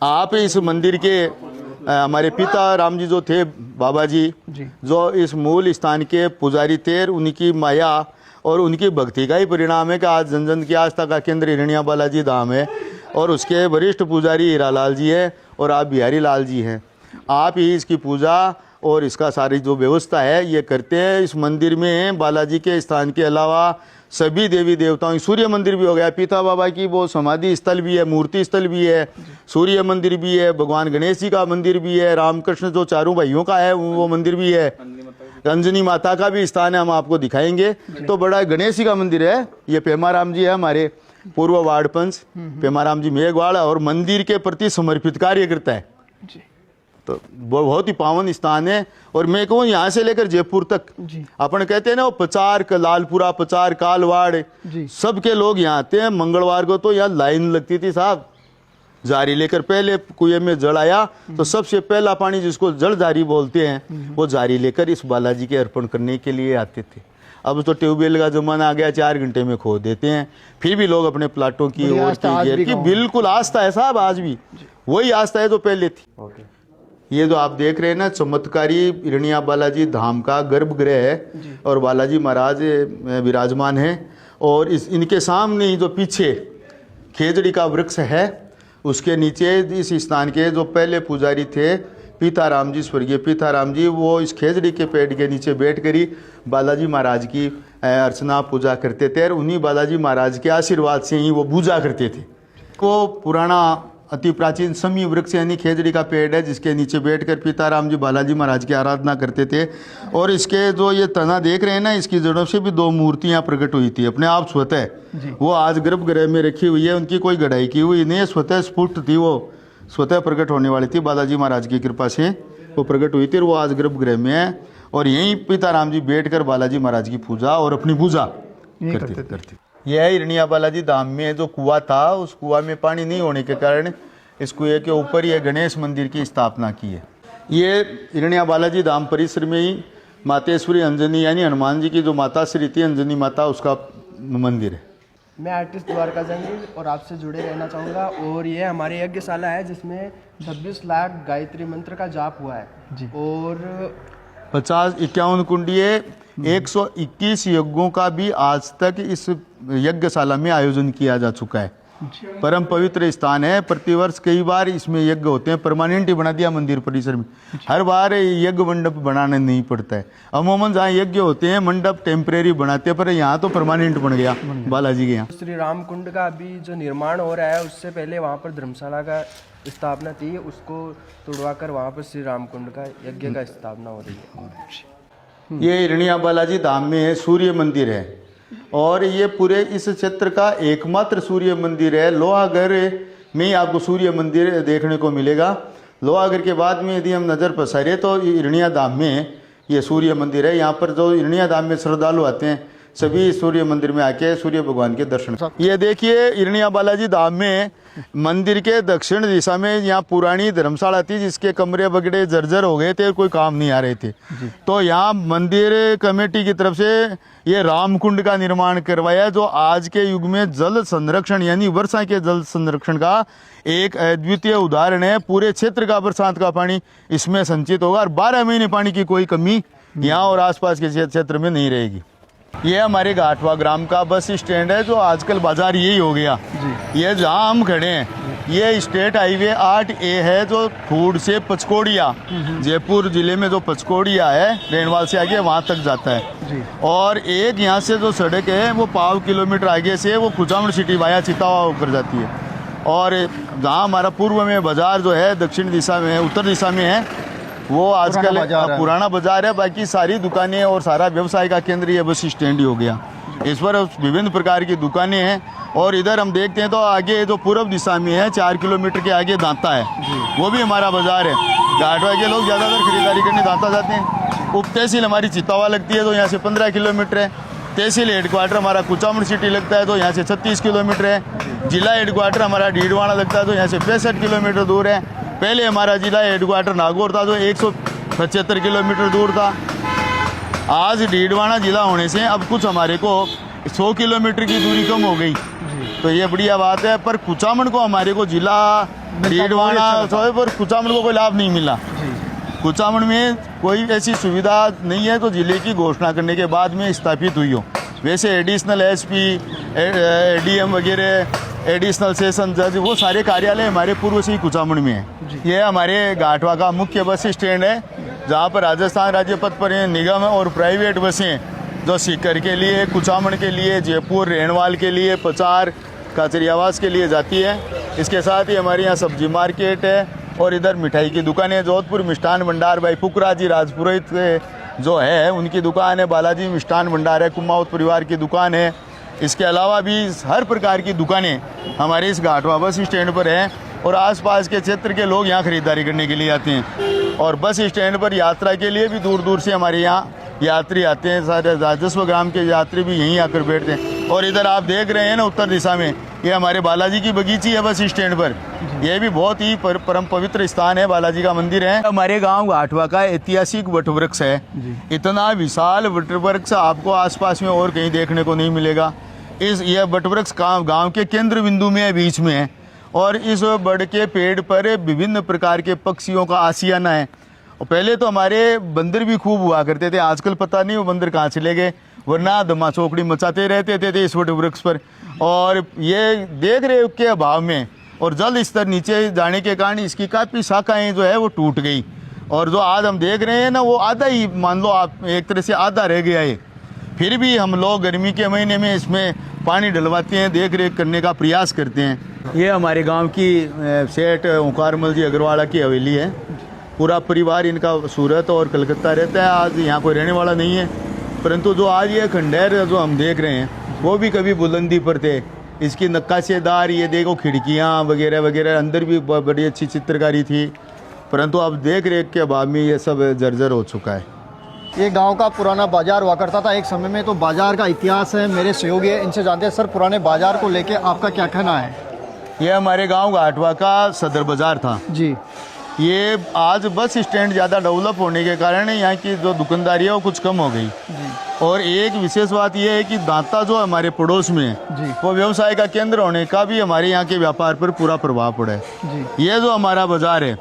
आप इस मंदिर के हमारे पिता राम जी जो थे, बाबा जी, जो इस मूल स्थान के पुजारी थे, उनकी माया और उनकी भक्ति का ही परिणाम है कि आज जन जन की आस्था का केंद्र इरनिया बालाजी धाम है, और उसके वरिष्ठ पुजारी हीरालाल जी है, और आप बिहारी लाल जी हैं। आप ही इसकी पूजा और इसका सारी जो व्यवस्था है ये करते हैं। इस मंदिर में बालाजी के स्थान के अलावा सभी देवी देवताओं, सूर्य मंदिर भी हो गया, पिता बाबा की वो समाधि स्थल भी है, मूर्ति स्थल भी है, सूर्य मंदिर भी है, भगवान गणेश जी का मंदिर भी है, रामकृष्ण जो चारों भाइयों का है वो मंदिर भी है, अंजनी माता का भी स्थान है, हम आपको दिखाएंगे। तो बड़ा गणेश जी का मंदिर है। ये पेमाराम जी है, हमारे पूर्व वार्ड पंच पेमाराम जी मेघवाड़, और मंदिर के प्रति समर्पित कार्य करता है। तो बहुत ही पावन स्थान है। और मैं कहूँ यहाँ से लेकर जयपुर तक, अपन कहते हैं ना वो पचार, लालपुरा, पचार, कालवाड़, सबके लोग यहाँ आते हैं। मंगलवार को तो यहाँ लाइन लगती थी साहब, जारी लेकर। पहले कुएं में जल आया तो सबसे पहला पानी जिसको जल जारी बोलते हैं, वो जारी लेकर इस बालाजी के अर्पण करने के लिए आते थे। अब तो ट्यूबवेल का जमाना आ गया, 4 घंटे में खो देते हैं। फिर भी लोग अपने प्लाटों की ओर की बिल्कुल आस्था है साहब, आज भी वही आस्था है जो पहले थी। ये जो आप देख रहे हैं ना, चमत्कारी इरनिया बालाजी धाम का गर्भगृह है, और बालाजी महाराज विराजमान हैं। और इनके सामने ही जो पीछे खेजड़ी का वृक्ष है उसके नीचे इस स्थान के जो पहले पुजारी थे पीताराम जी, स्वर्गीय पीताराम जी, वो इस खेजड़ी के पेड़ के नीचे बैठ कर ही बालाजी महाराज की अर्चना पूजा करते थे और उन्हीं बालाजी महाराज के आशीर्वाद से ही वो पूजा करते थे। वो पुराना अति प्राचीन समी वृक्ष यानी खेजड़ी का पेड़ है जिसके नीचे बैठकर पीताराम जी बालाजी महाराज की आराधना करते थे। और इसके जो ये तना देख रहे हैं ना, इसकी जड़ों से भी 2 मूर्तियां प्रकट हुई थी अपने आप स्वतः। वो आज गर्भगृह में रखी हुई है, उनकी कोई गढ़ाई की हुई नहीं है, स्वतः स्फुट थी, वो स्वतः प्रकट होने वाली थी, बालाजी महाराज की कृपा से वो प्रकट हुई थी और वो आज गर्भगृह में है। और यहीं पीताराम जी बैठकर बालाजी महाराज की पूजा और अपनी पूजा करते। यह हिरनिया बालाजी धाम में जो कुआं था, उस कुआं में पानी नहीं होने के कारण इस कुएं के ऊपर यह गणेश मंदिर की स्थापना की है। ये हिरनिया बालाजी धाम परिसर में ही मातेश्वरी अंजनी यानी हनुमान जी की जो माता श्री थी अंजनी माता, उसका मंदिर है। मैं आर्टिस्ट द्वारका जंगीर और आपसे जुड़े रहना चाहूँगा। और ये हमारे यज्ञशाला है जिसमें 26 लाख गायत्री मंत्र का जाप हुआ है जी। और 50-51 कुंडीय 121 यज्ञों का भी आज तक इस यज्ञशाला में आयोजन किया जा चुका है। परम पवित्र स्थान है, प्रतिवर्ष कई बार इसमें यज्ञ होते हैं। परमानेंट ही बना दिया मंदिर परिसर में, हर बार यज्ञ मंडप बनाना नहीं पड़ता है। अमूमन जहाँ यज्ञ होते हैं मंडप टेम्परेरी बनाते हैं, पर यहाँ तो परमानेंट बन गया बालाजी के यहाँ। श्री राम कुंड का अभी जो निर्माण हो रहा है उससे पहले वहाँ पर धर्मशाला का स्थापना थी, उसको तुड़वाकर वहाँ पर श्री राम कुंड का यज्ञ का स्थापना हो रही है। ये हिरनिया बालाजी धाम में सूर्य मंदिर है और ये पूरे इस क्षेत्र का एकमात्र सूर्य मंदिर है। लोहागर में ही आपको सूर्य मंदिर देखने को मिलेगा। लोहागर के बाद में यदि हम नज़र पसारे तो हिरनिया धाम में ये सूर्य मंदिर है। यहाँ पर जो हिरनिया धाम में श्रद्धालु आते हैं सभी सूर्य मंदिर में आके सूर्य भगवान के दर्शन। ये देखिए हिरनिया बालाजी धाम में मंदिर के दक्षिण दिशा में यहाँ पुरानी धर्मशाला थी जिसके कमरे बगड़े जर्जर हो गए थे, कोई काम नहीं आ रहे थे। तो यहाँ मंदिर कमेटी की तरफ से ये रामकुंड का निर्माण करवाया, जो आज के युग में जल संरक्षण यानी वर्षा के जल संरक्षण का एक अद्वितीय उदाहरण है। पूरे क्षेत्र का बरसात का पानी इसमें संचित होगा और 12 महीने पानी की कोई कमी यहाँ और आसपास के क्षेत्र में नहीं रहेगी। ये हमारे घाटवा ग्राम का बस स्टैंड है, जो आजकल बाजार यही हो गया। ये जहाँ हम खड़े हैं ये स्टेट हाईवे 8A है, जो थूड़ से पचकोड़िया, जयपुर जिले में जो पचकोड़िया है रेणवाल से आगे वहाँ तक जाता है। और एक यहाँ से जो सड़क है वो 5 किलोमीटर आगे से वो कुचामन सिटी वाया चितावा होकर जाती है। और जहाँ हमारा पूर्व में बाजार जो है दक्षिण दिशा में उत्तर दिशा में है वो आजकल पुराना बाजार है। बाकी सारी दुकानें और सारा व्यवसाय का केंद्र ये बस स्टैंड ही हो गया। इस पर विभिन्न प्रकार की दुकानें हैं। और इधर हम देखते हैं तो आगे जो पूर्व दिशा में है 4 किलोमीटर के आगे दांता है, वो भी हमारा बाजार है। घाटवा के लोग ज़्यादातर खरीदारी करने दांता जाते हैं। उप तहसील हमारी चितावा लगती है तो यहाँ से 15 किलोमीटर है। तहसील हेडक्वार्टर हमारा कुचामन सिटी लगता है तो यहाँ से 36 किलोमीटर है। जिला हेडक्वार्टर हमारा डीडवाना लगता है तो यहाँ से 65 किलोमीटर दूर है। पहले हमारा जिला हेडक्वार्टर नागौर था जो 175 किलोमीटर दूर था। आज डीडवाना जिला होने से अब कुछ हमारे को 100 किलोमीटर की दूरी कम हो गई, तो ये बढ़िया बात है। पर कुचामन को हमारे को जिला डीडवाना पर कुचामन को कोई लाभ नहीं मिला। कुचामन में कोई ऐसी सुविधा नहीं है तो जिले की घोषणा करने के बाद में स्थापित हुई हो। वैसे एडिशनल SP, ADM वगैरह, एडिशनल सेशन जज, वो सारे कार्यालय हमारे पूर्व से ही कुचामन में है। ये हमारे घाटवा का मुख्य बस स्टैंड है जहाँ पर राजस्थान राज्य पथ परिवहन निगम और प्राइवेट बसें जो सीकर के लिए, कुचामन के लिए, जयपुर, रेणवाल के लिए, पचार, काचरियावास के लिए जाती है। इसके साथ ही हमारे यहाँ सब्जी मार्केट है और इधर मिठाई की दुकानें, जोधपुर मिष्ठान भंडार भाई फुकरा जी राजपुरोहित जो है उनकी दुकान है, बालाजी मिष्ठान भंडार है, कुमावत परिवार की दुकान है। इसके अलावा भी हर प्रकार की दुकानें हमारे इस घाटवा बस स्टैंड पर हैं और आसपास के क्षेत्र के लोग यहाँ खरीदारी करने के लिए आते हैं। और बस स्टैंड पर यात्रा के लिए भी दूर दूर से हमारे यहाँ यात्री आते हैं। सारे राजस्व ग्राम के यात्री भी यहीं आकर बैठते हैं। और इधर आप देख रहे हैं ना उत्तर दिशा में ये हमारे बालाजी की बगीची है बस स्टैंड पर। यह भी बहुत ही परम पवित्र स्थान है, बालाजी का मंदिर है। हमारे गांव घाटवा का ऐतिहासिक वटवृक्ष है। इतना विशाल वटवृक्ष आपको आसपास में और कहीं देखने को नहीं मिलेगा। यह वटवृक्ष गांव के केंद्र बिंदु में है, बीच में है। और इस बड़ के पेड़ पर विभिन्न प्रकार के पक्षियों का आशियाना है और पहले तो हमारे बंदर भी खूब हुआ करते थे, आजकल पता नहीं वो बंदर कहाँ चले गए, वरना धमा चौकड़ी मचाते रहते थे इस वट वृक्ष पर। और ये देख रेख के अभाव में और जल स्तर नीचे जाने के कारण इसकी काफ़ी शाखाएँ जो है वो टूट गई, और जो आज हम देख रहे हैं ना वो आधा ही, मान लो आप एक तरह से आधा रह गया है। फिर भी हम लोग गर्मी के महीने में इसमें पानी डलवाते हैं, देख रेख करने का प्रयास करते हैं। ये हमारे गांव की सेठ ओंकारमल जी अग्रवाला की हवेली है। पूरा परिवार इनका सूरत और कलकत्ता रहता है, आज यहाँ कोई रहने वाला नहीं है। परंतु जो आज ये खंडहर जो हम देख रहे हैं वो भी कभी बुलंदी पर थे। इसकी नक्काशीदार ये देखो खिड़कियाँ वगैरह वगैरह, अंदर भी बड़ी अच्छी चित्रकारी थी, परंतु अब देख रेख के अभाव में ये सब जर्जर हो चुका है। ये गांव का पुराना बाजार हुआ करता था एक समय में, तो बाजार का इतिहास है, मेरे सहयोगी है, इनसे जानते हैं। सर, पुराने बाजार को लेके आपका क्या कहना है? ये हमारे गांव घाटवा का सदर बाजार था जी। ये आज बस स्टैंड ज़्यादा डेवलप होने के कारण यहाँ की जो दुकानदारी है वो कुछ कम हो गई। और एक विशेष बात ये है कि दांता जो हमारे पड़ोस में है वो व्यवसाय का केंद्र होने का भी हमारे यहाँ के व्यापार पर पूरा प्रभाव पड़ा है। ये जो हमारा बाजार है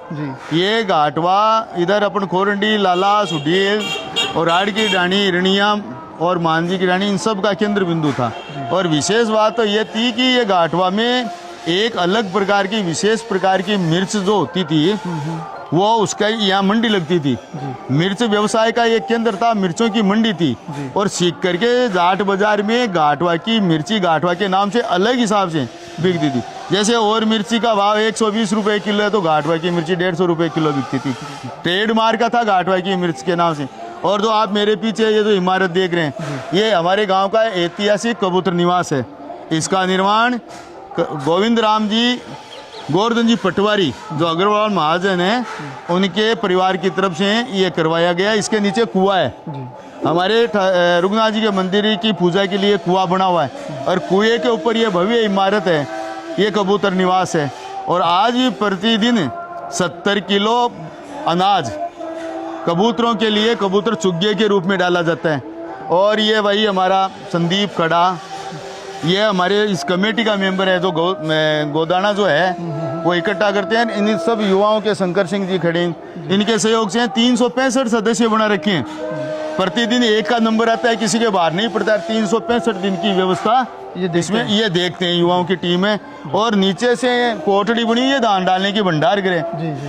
ये घाटवा, इधर अपन खोरंडी, लाला, सुडील और राड़ की रानी, हिरनिया और मांझी की रानी, इन सब का केंद्र बिंदु था। और विशेष बात तो ये थी कि ये घाटवा में एक अलग प्रकार की, विशेष प्रकार की मिर्च जो होती थी वो उसका यहाँ मंडी लगती थी। मिर्च व्यवसाय का एक केंद्र था, मिर्चों की मंडी थी। और सीख करके जाट बाजार में घाटवा की मिर्ची घाटवा के नाम से अलग हिसाब से बिकती थी। जैसे और मिर्ची का भाव 120 रुपए किलो है तो घाटवा की मिर्ची 150 रुपए किलो बिकती थी। ट्रेडमार्क का था घाटवा की मिर्च के नाम से। और जो आप मेरे पीछे ये जो इमारत देख रहे हैं ये हमारे गाँव का ऐतिहासिक कबूतर निवास है। इसका निर्माण गोविंद राम जी, गोवर्धन जी पटवारी जो अग्रवाल महाजन है उनके परिवार की तरफ से ये करवाया गया। इसके नीचे कुआं है, हमारे रुगनाथ जी के मंदिर की पूजा के लिए कुआं बना हुआ है, और कुएं के ऊपर ये भव्य इमारत है, ये कबूतर निवास है। और आज भी प्रतिदिन 70 किलो अनाज कबूतरों के लिए कबूतर चुग्गे के रूप में डाला जाता है। और ये वही हमारा संदीप खड़ा, ये हमारे इस कमेटी का मेंबर है जो गोदाना जो है वो इकट्ठा करते हैं। इन सब युवाओं के शंकर सिंह जी खड़े, इनके सहयोग से 365 सदस्य बना रखे हैं। प्रतिदिन एक का नंबर आता है, किसी के बाहर नहीं पड़ता है। 365 दिन की व्यवस्था इसमें ये देखते हैं, युवाओं की टीम है। और नीचे से कोठड़ी बनी है धान डालने की, भंडार गृह,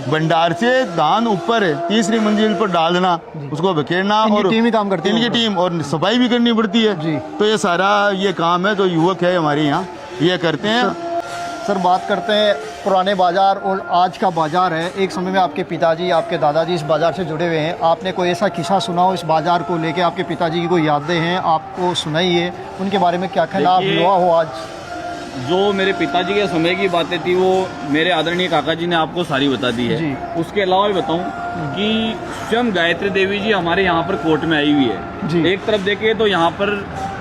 भंडार से धान ऊपर 3री मंजिल पर डालना, उसको बखेरना, और टीम ही काम करती है, इनकी टीम, और सफाई भी करनी पड़ती है। तो ये सारा ये काम है जो युवक है हमारे यहाँ ये करते हैं। सर, बात करते हैं पुराने बाजार और आज का बाजार है। एक समय में आपके पिताजी, आपके दादाजी इस बाजार से जुड़े हुए हैं। आपने कोई ऐसा किस्सा सुना हो इस बाजार को लेके, आपके पिताजी की कोई यादें हैं आपको सुनाइए, उनके बारे में क्या कहना? आप युवा हो आज। जो मेरे पिताजी के समय की बातें थी वो मेरे आदरणीय काका जी ने आपको सारी बता दी है। उसके अलावा भी बताऊं कि स्वयं गायत्री देवी जी हमारे यहाँ पर कोर्ट में आई हुई है। एक तरफ देखें तो यहाँ पर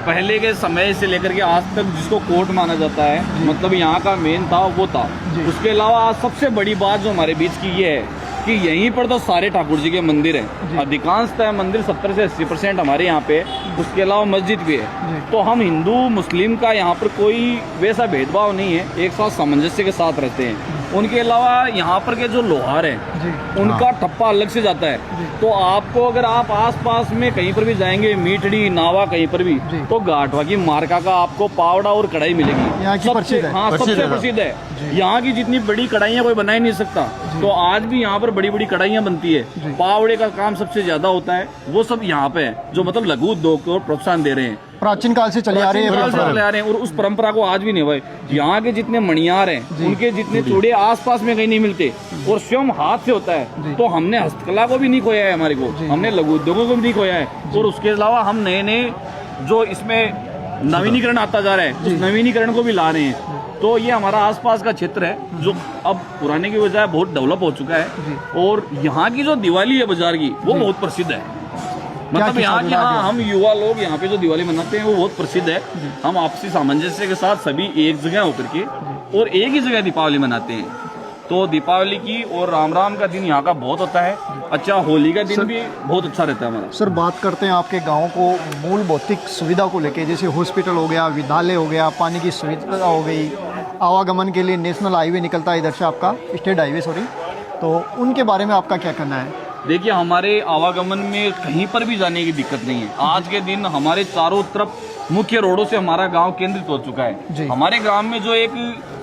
पहले के समय से लेकर के आज तक जिसको कोर्ट माना जाता है, मतलब यहाँ का मेन था वो था। उसके अलावा आज सबसे बड़ी बात जो हमारे बीच की ये है कि यहीं पर तो सारे ठाकुर जी के मंदिर हैं, अधिकांशतः मंदिर 70 से 80% हमारे यहाँ पे। उसके अलावा मस्जिद भी है। तो हम हिंदू मुस्लिम का यहाँ पर कोई वैसा भेदभाव नहीं है, एक साथ सामंजस्य के साथ रहते हैं। उनके अलावा यहाँ पर के जो लोहार हैं उनका ठप्पा अलग से जाता है। तो आपको अगर आप आसपास में कहीं पर भी जाएंगे, मीठड़ी, नावा, कहीं पर भी, तो घाटवा की मार्का का आपको पावड़ा और कढ़ाई मिलेगी। यहाँ की प्रसिद्ध है। हाँ, सबसे प्रसिद्ध है। यहाँ की जितनी बड़ी कढ़ाइयाँ कोई बना ही नहीं सकता। तो आज भी यहाँ पर बड़ी बड़ी कढ़ाइयाँ बनती है। पावड़े का काम सबसे ज्यादा होता है, वो सब यहाँ पे है, जो मतलब लघु उद्योग को प्रोत्साहन दे रहे हैं। प्राचीन काल से चले आ रहे हैं और उस परंपरा को आज भी निभाए। यहाँ के जितने मणियार हैं उनके जितने चूड़े आसपास में कहीं नहीं मिलते, और स्वयं हाथ से होता है। तो हमने हस्तकला को भी नहीं खोया है, हमारे को, हमने लघु उद्योगों को भी नहीं खोया है। और उसके अलावा हम नए नए जो इसमें नवीनीकरण आता जा रहा है, उस नवीनीकरण को भी ला रहे हैं। तो ये हमारा आसपास का क्षेत्र है जो अब पुराने की बजाय बहुत डेवलप हो चुका है। और यहाँ की जो दिवाली है बाजार की, वो बहुत प्रसिद्ध है। मतलब यहाँ की, हाँ, हम युवा लोग यहाँ पे जो दिवाली मनाते हैं वो बहुत प्रसिद्ध है। हम आपसी सामंजस्य के साथ सभी एक जगह होकर के और एक ही जगह दीपावली मनाते हैं। तो दीपावली की और राम राम का दिन यहाँ का बहुत होता है अच्छा। होली का दिन भी बहुत अच्छा रहता है हमारा। सर, बात करते हैं आपके गांव को मूल भौतिक सुविधा को लेके, जैसे हॉस्पिटल हो गया, विद्यालय हो गया, पानी की सुविधा हो गई, आवागमन के लिए नेशनल हाईवे निकलता है इधर से, आपका स्टेट हाईवे, सॉरी, तो उनके बारे में आपका क्या कहना है? देखिए हमारे आवागमन में कहीं पर भी जाने की दिक्कत नहीं है। आज के दिन हमारे चारों तरफ मुख्य रोडों से हमारा गांव केंद्रित हो चुका है। हमारे गांव में जो एक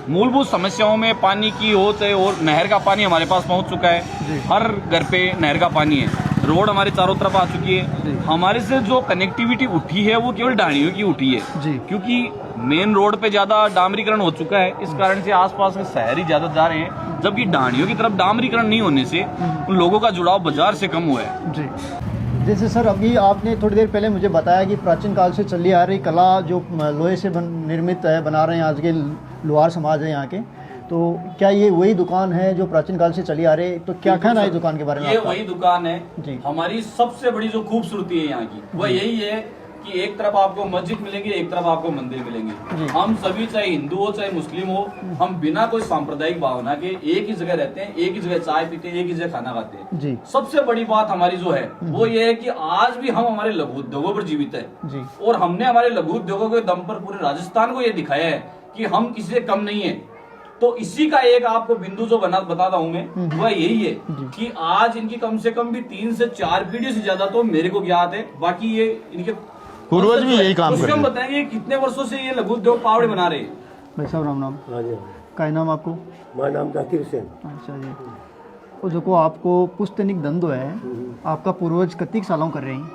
मूलभूत समस्याओं में पानी की हो चाहे और नहर का पानी हमारे पास पहुंच चुका है। हर घर पे नहर का पानी है, रोड हमारे चारों तरफ आ चुकी है। हमारे से जो कनेक्टिविटी उठी है वो केवल डाणियों की उठी है, क्योंकि मेन रोड पे ज्यादा डामरीकरण हो चुका है। इस कारण से आसपास के शहर ही ज्यादा जा रहे हैं, जबकि डाणियों की तरफ डामरीकरण नहीं होने से उन लोगों का जुड़ाव बाजार से कम हुआ है। जी, जैसे सर अभी आपने थोड़ी देर पहले मुझे बताया कि प्राचीन काल से चली आ रही कला जो लोहे से निर्मित है, बना रहे हैं आज के लोहार समाज है यहाँ के, तो क्या ये वही दुकान है जो प्राचीन काल से चली आ रही है? तो क्या कहना है इस दुकान के बारे में? ये वही दुकान है जी। हमारी सबसे बड़ी जो खूबसूरती है यहाँ की वह यही है कि एक तरफ आपको मस्जिद मिलेंगे, एक तरफ आपको मंदिर मिलेंगे। हम सभी चाहे हिंदू हो चाहे मुस्लिम हो, हम बिना कोई सांप्रदायिक भावना के एक ही जगह रहते हैं, एक ही जगह चाय पीते हैं, एक ही जगह खाना खाते हैं। जी। सबसे बड़ी बात हमारी जो है वो ये है कि आज भी हम हमारे लघु उद्योगों पर जीवित है। जी। और हमने हमारे लघु उद्योगों के दम पर पूरे राजस्थान को ये दिखाया है कि हम किसी से कम नहीं है। तो इसी का एक आपको बिंदु जो बताता हूँ मैं, वह यही है कि आज इनकी कम से कम भी 3 से 4 पीढ़ी से ज्यादा तो मेरे को ज्ञात है, बाकी ये इनके पूर्वज भी यही काम कर रहे हम हैं। बताएंगे कितने वर्षों से ये लघु उद्योग पावड़े बना रहे हैं। भाई साहब राम नाम, हाँ जी, क्या नाम आपको? मेरा नाम जाकिर हुसैन। अच्छा जी, वो जो को आपको पुस्तनिक धंधो है, आपका पूर्वज कतिक सालों कर रहे हैं?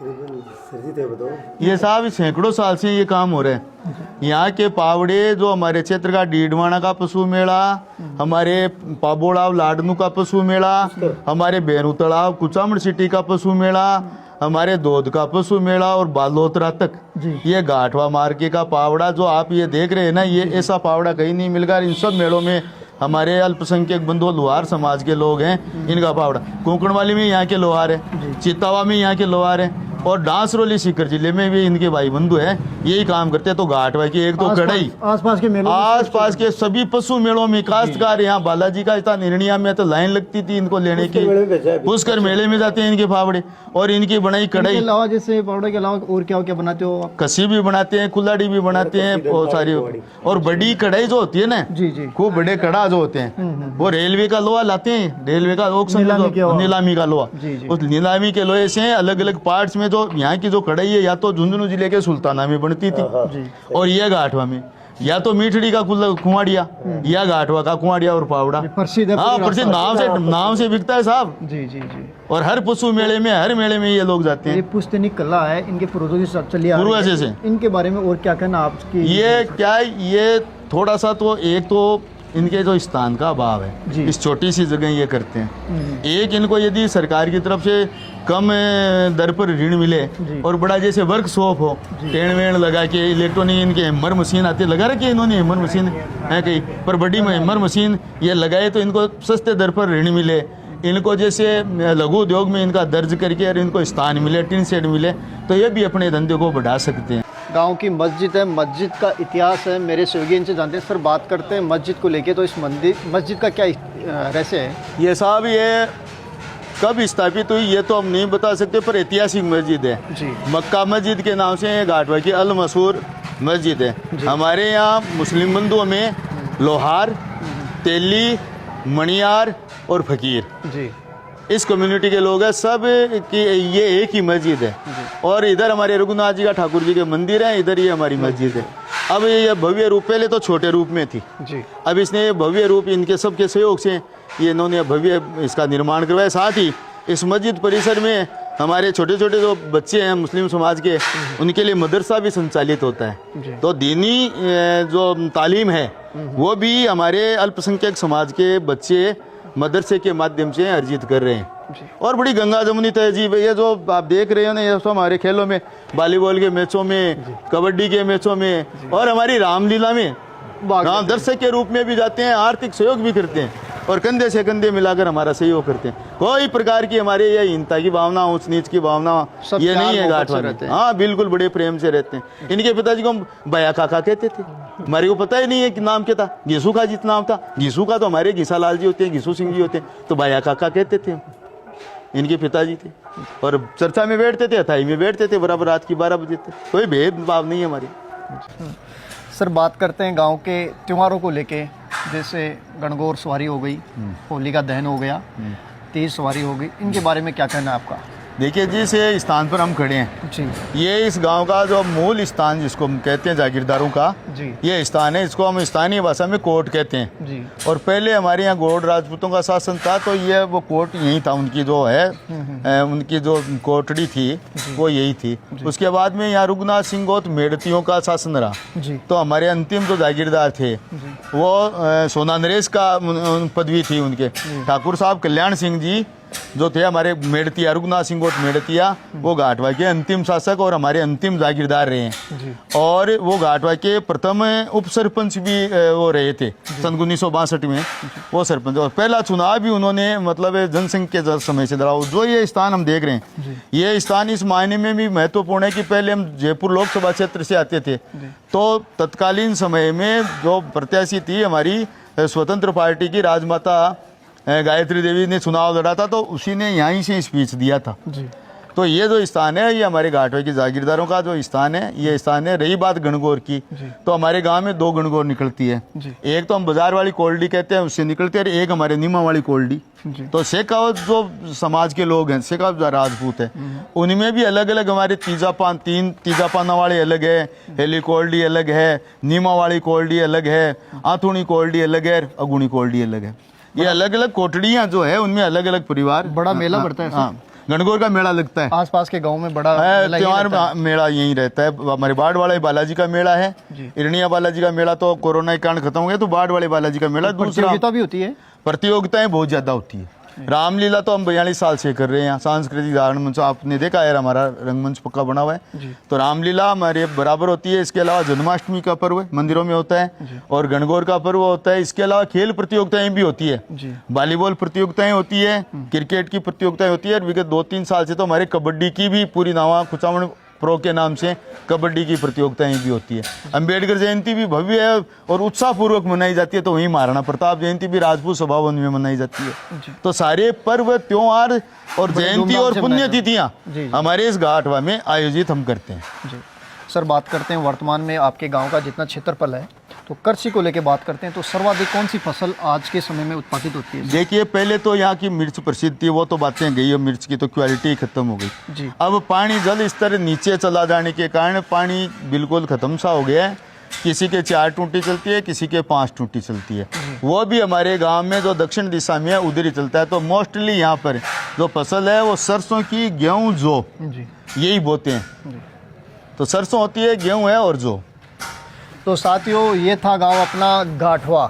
सर्दी थे बताओ। ये साहब सैकड़ों साल से ये काम हो रहे हैं। यहाँ के पावड़े जो हमारे क्षेत्र का डीडवाना का पशु मेला, हमारे पाबोड़ाव लाडनू का पशु मेला, हमारे बेरू तलाव कुचामण सिटी का पशु मेला, हमारे दोध का पशु मेला और बालोतरा तक ये गाठवा मार्के का पावड़ा जो आप ये देख रहे हैं ना, ये ऐसा पावड़ा कहीं नहीं मिलेगा। इन सब मेलों में हमारे अल्पसंख्यक बंधु लोहार समाज के लोग हैं, इनका पावड़ा। कोंकणवाली में यहाँ के लोहार है, चित्तावा में यहाँ के लोहार है, और डांसरोली सीकर जिले में भी इनके भाई बंधु हैं, यही काम करते हैं। तो घाटवा की एक तो कढ़ाई आसपास के मेलों, आसपास के सभी पशु मेलों में काश्तकार, यहाँ बालाजी का इतना निर्णय में तो लाइन लगती थी इनको लेने की। पुष्कर मेले में जाते हैं इनके फावड़े, और इनकी बनाई कढ़ाई। के अलावा जैसे पावड़े के अलावा और क्या क्या बनाते हो आप? कसी भी बनाते हैं, कुल्हाड़ी भी बनाते हैं, बहुत सारी। और बड़ी कढ़ाई जो होती है ना, जी जी, खूब बड़े कड़ा जो होते हैं, वो रेलवे का लोहा लाते हैं, रेलवे का नीलामी का लोहा। उस नीलामी के लोहे से अलग अलग पार्ट्स में जो यहाँ की जो कढ़ाई है, या तो झुंझुनू जिले के सुल्ताना में बनती थी, और ये गाठवा में, या तो मीठड़ी का कुआड़िया, या गाठवा का कुआड़िया और पावड़ा प्रसिद्ध है। हाँ, प्रसिद्ध नाम से बिकता है साहब। जी जी जी। और हर पशु मेले में, हर मेले में ये लोग जाते ये हैं। पुस्तनिक कला है, इनके पूर्वजों से चली आ रही है। पूर्वज से इनके बारे में और क्या कहना आपकी? ये क्या, ये थोड़ा सा तो एक तो इनके जो स्थान का अभाव है, इस छोटी सी जगह ये करते हैं। एक इनको यदि सरकार की तरफ से कम दर पर ऋण मिले, और बड़ा जैसे वर्कशॉप हो, टेण वेण लगा के, इलेक्ट्रॉनिक इनके हेमर मशीन आती है, लगा रखी है इन्होंने हेमर मशीन है कहीं पर, बड़ी हेमर मशीन ये लगाए तो इनको सस्ते दर पर ऋण मिले। इनको जैसे लघु उद्योग में इनका दर्ज करके और इनको स्थान मिले, टिन शेड मिले, तो ये भी अपने धंधे को बढ़ा सकते हैं। गांव की मस्जिद है, मस्जिद का इतिहास है, मेरे सहयोगी इनसे जानते हैं। सर बात करते हैं मस्जिद को लेके, तो इस मस्जिद का क्या रहस्य है? ये साहब ये कब स्थापित हुई ये तो हम नहीं बता सकते, पर ऐतिहासिक मस्जिद है जी। मक्का मस्जिद के नाम से गाठवा की अल मशहूर मस्जिद है। हमारे यहाँ मुस्लिम बंधुओं में लोहार, तेली, मणियार और फकीर जी, इस कम्युनिटी के लोग हैं सब की ये एक ही मस्जिद है। और इधर हमारे रघुनाथ जी का ठाकुर जी के मंदिर है, इधर ये हमारी मस्जिद है। अब ये भव्य रूप, पहले तो छोटे रूप में थी जी, अब इसने भव्य रूप, इनके सबके सहयोग से ये इन्होंने भव्य इसका निर्माण करवाया। साथ ही इस मस्जिद परिसर में हमारे छोटे छोटे जो बच्चे हैं मुस्लिम समाज के, उनके लिए मदरसा भी संचालित होता है। तो दीनी जो तालीम है वो भी हमारे अल्पसंख्यक समाज के बच्चे मदरसे के माध्यम से अर्जित कर रहे हैं। और बड़ी गंगा जमुनी तहजीब है। ये जो आप देख रहे हो ना, ये सब हमारे खेलों में, वॉलीबॉल के मैचों में, कबड्डी के मैचों में, और हमारी रामलीला में हम दर्शक के रूप में भी जाते हैं, आर्थिक सहयोग भी करते हैं, और कंधे से कंधे मिलाकर हमारा सहयोग करते हैं। कोई प्रकार की हमारे ये हिंसा की भावना, ऊंच नीच की भावना ये नहीं है गाठवा में। हाँ, बिल्कुल बड़े प्रेम से रहते हैं। इनके पिताजी को हम भैया काका कहते थे, हमारे को पता ही नहीं है कि नाम क्या था। घीसू का जितना नाम था, घीसू का तो हमारे घीसा लाल जी होते हैं, घीसू सिंह जी होते हैं, तो भैया काका कहते थे। इनके पिताजी थे, और चर्चा में बैठते थे, अथाई में बैठते थे, बराबर रात की 12 बजे थे। कोई भेदभाव नहीं है हमारी। सर बात करते हैं गांव के त्योहारों को लेके, जैसे गणगौर सवारी हो गई, होली का दहन हो गया, तेज़ सवारी हो गई, इनके बारे में क्या कहना है आपका? देखिए जिस ये स्थान पर हम खड़े हैं, जी ये इस गांव का जो मूल स्थान जिसको हम कहते हैं जागीरदारों का, जी ये स्थान है, इसको हम स्थानीय भाषा में कोट कहते हैं। जी और पहले हमारे यहाँ गौड़ राजपूतों का शासन था, तो ये वो कोट यही था, उनकी जो है उनकी जो कोटड़ी थी वो यही थी। उसके बाद में यहाँ रघुनाथ सिंह गोत मेड़तियों का शासन रहा। जी तो हमारे अंतिम जो जागीरदार थे वो सोना नरेश का पदवी थी उनके। ठाकुर साहब कल्याण सिंह जी जो थे हमारे मेड़तिया, रघुनाथ सिंह गोत मेड़तिया, वो घाटवा के अंतिम शासक और हमारे अंतिम जागीरदार रहे हैं। और वो घाटवा के प्रथम उप सरपंच भी वो रहे थे सन 1962 में, वो सरपंच। और पहला चुनाव भी उन्होंने मतलब जनसंघ के समय से लड़ा। जो ये स्थान हम देख रहे हैं, ये स्थान इस मायने में भी महत्वपूर्ण है कि पहले हम जयपुर लोकसभा क्षेत्र से आते थे, तो तत्कालीन समय में जो प्रत्याशी थी हमारी स्वतंत्र पार्टी की राजमाता गायत्री देवी ने चुनाव लड़ा था, तो उसी ने यहीं से स्पीच दिया था। जी तो ये जो स्थान है ये हमारे घाटवे के जागीरदारों का जो स्थान है, ये स्थान है। रही बात गणगौर की, तो हमारे गांव में 2 गणगौर निकलती है। एक तो हम बाजार वाली कोल्डी कहते हैं, उससे निकलती है, और एक हमारे नीमा वाली कोल्डी। तो शेखावत जो समाज के लोग हैं, शेखावत राजपूत है, उनमें भी अलग अलग हमारे तीजा पाना वाले अलग है, हेली कोल्डी अलग है, नीमा वाली कोल्डी अलग है, आथुणी कोल्डी अलग है, अगुणी कोल्डी अलग है। ये अलग अलग कोटड़ियाँ जो है उनमें अलग अलग परिवार। बड़ा मेला बढ़ता है। हाँ, गणगौर का मेला लगता है आसपास के गांव में बड़ा मेला ही त्योहार रहता है। मेला यही रहता है। हमारे बाढ़ वाले बालाजी का मेला है, इरनिया बालाजी का मेला तो कोरोना के कारण खत्म हो गया, तो बाढ़ वाले बालाजी का मेला। दूसरा प्रतियोगिता भी होती है। प्रतियोगिताएं बहुत ज्यादा होती है। रामलीला तो हम 42 साल से कर रहे हैं। सांस्कृतिक धारण मंच आपने देखा है, हमारा रंगमंच पक्का बना हुआ है, तो रामलीला हमारे बराबर होती है। इसके अलावा जन्माष्टमी का पर्व मंदिरों में होता है, और गणगौर का पर्व होता है। इसके अलावा खेल प्रतियोगिताएं भी होती है, वॉलीबॉल प्रतियोगिताएं होती है, क्रिकेट की प्रतियोगिताएं होती है। और विगत 2-3 साल से तो हमारे कबड्डी की भी पूरी नावा कुचामन प्रो के नाम से कबड्डी की प्रतियोगिताएं भी होती है। अंबेडकर जयंती भी भव्य है और उत्साहपूर्वक मनाई जाती है। तो वहीं महाराणा प्रताप जयंती भी राजपूत सभावन में मनाई जाती है। तो सारे पर्व, त्योहार और जयंती और पुण्यतिथियां हमारे इस घाटवा में आयोजित हम करते हैं। जी सर, बात करते हैं वर्तमान में आपके गांव का जितना क्षेत्रफल है, तो कृषि को लेकर बात करते हैं, तो सर्वाधिक कौन सी फसल आज के समय में उत्पादित होती है? देखिए, पहले तो यहाँ की मिर्च प्रसिद्ध थी, वो तो बातें गई, और मिर्च की तो क्वालिटी खत्म हो गई। जी अब पानी जल स्तर नीचे चला जाने के कारण पानी बिल्कुल खत्म सा हो गया है। किसी के 4 टूटी चलती है, किसी के 5 टूटी चलती है। वो भी हमारे गांव में जो दक्षिण दिशा में है उधर ही चलता है। तो मोस्टली यहाँ पर जो फसल है वो सरसों की, गेहूँ, जौ, यही बोते हैं। तो सरसों होती है, गेहूँ है और जौ। तो साथियों, ये था गांव अपना घाटवा।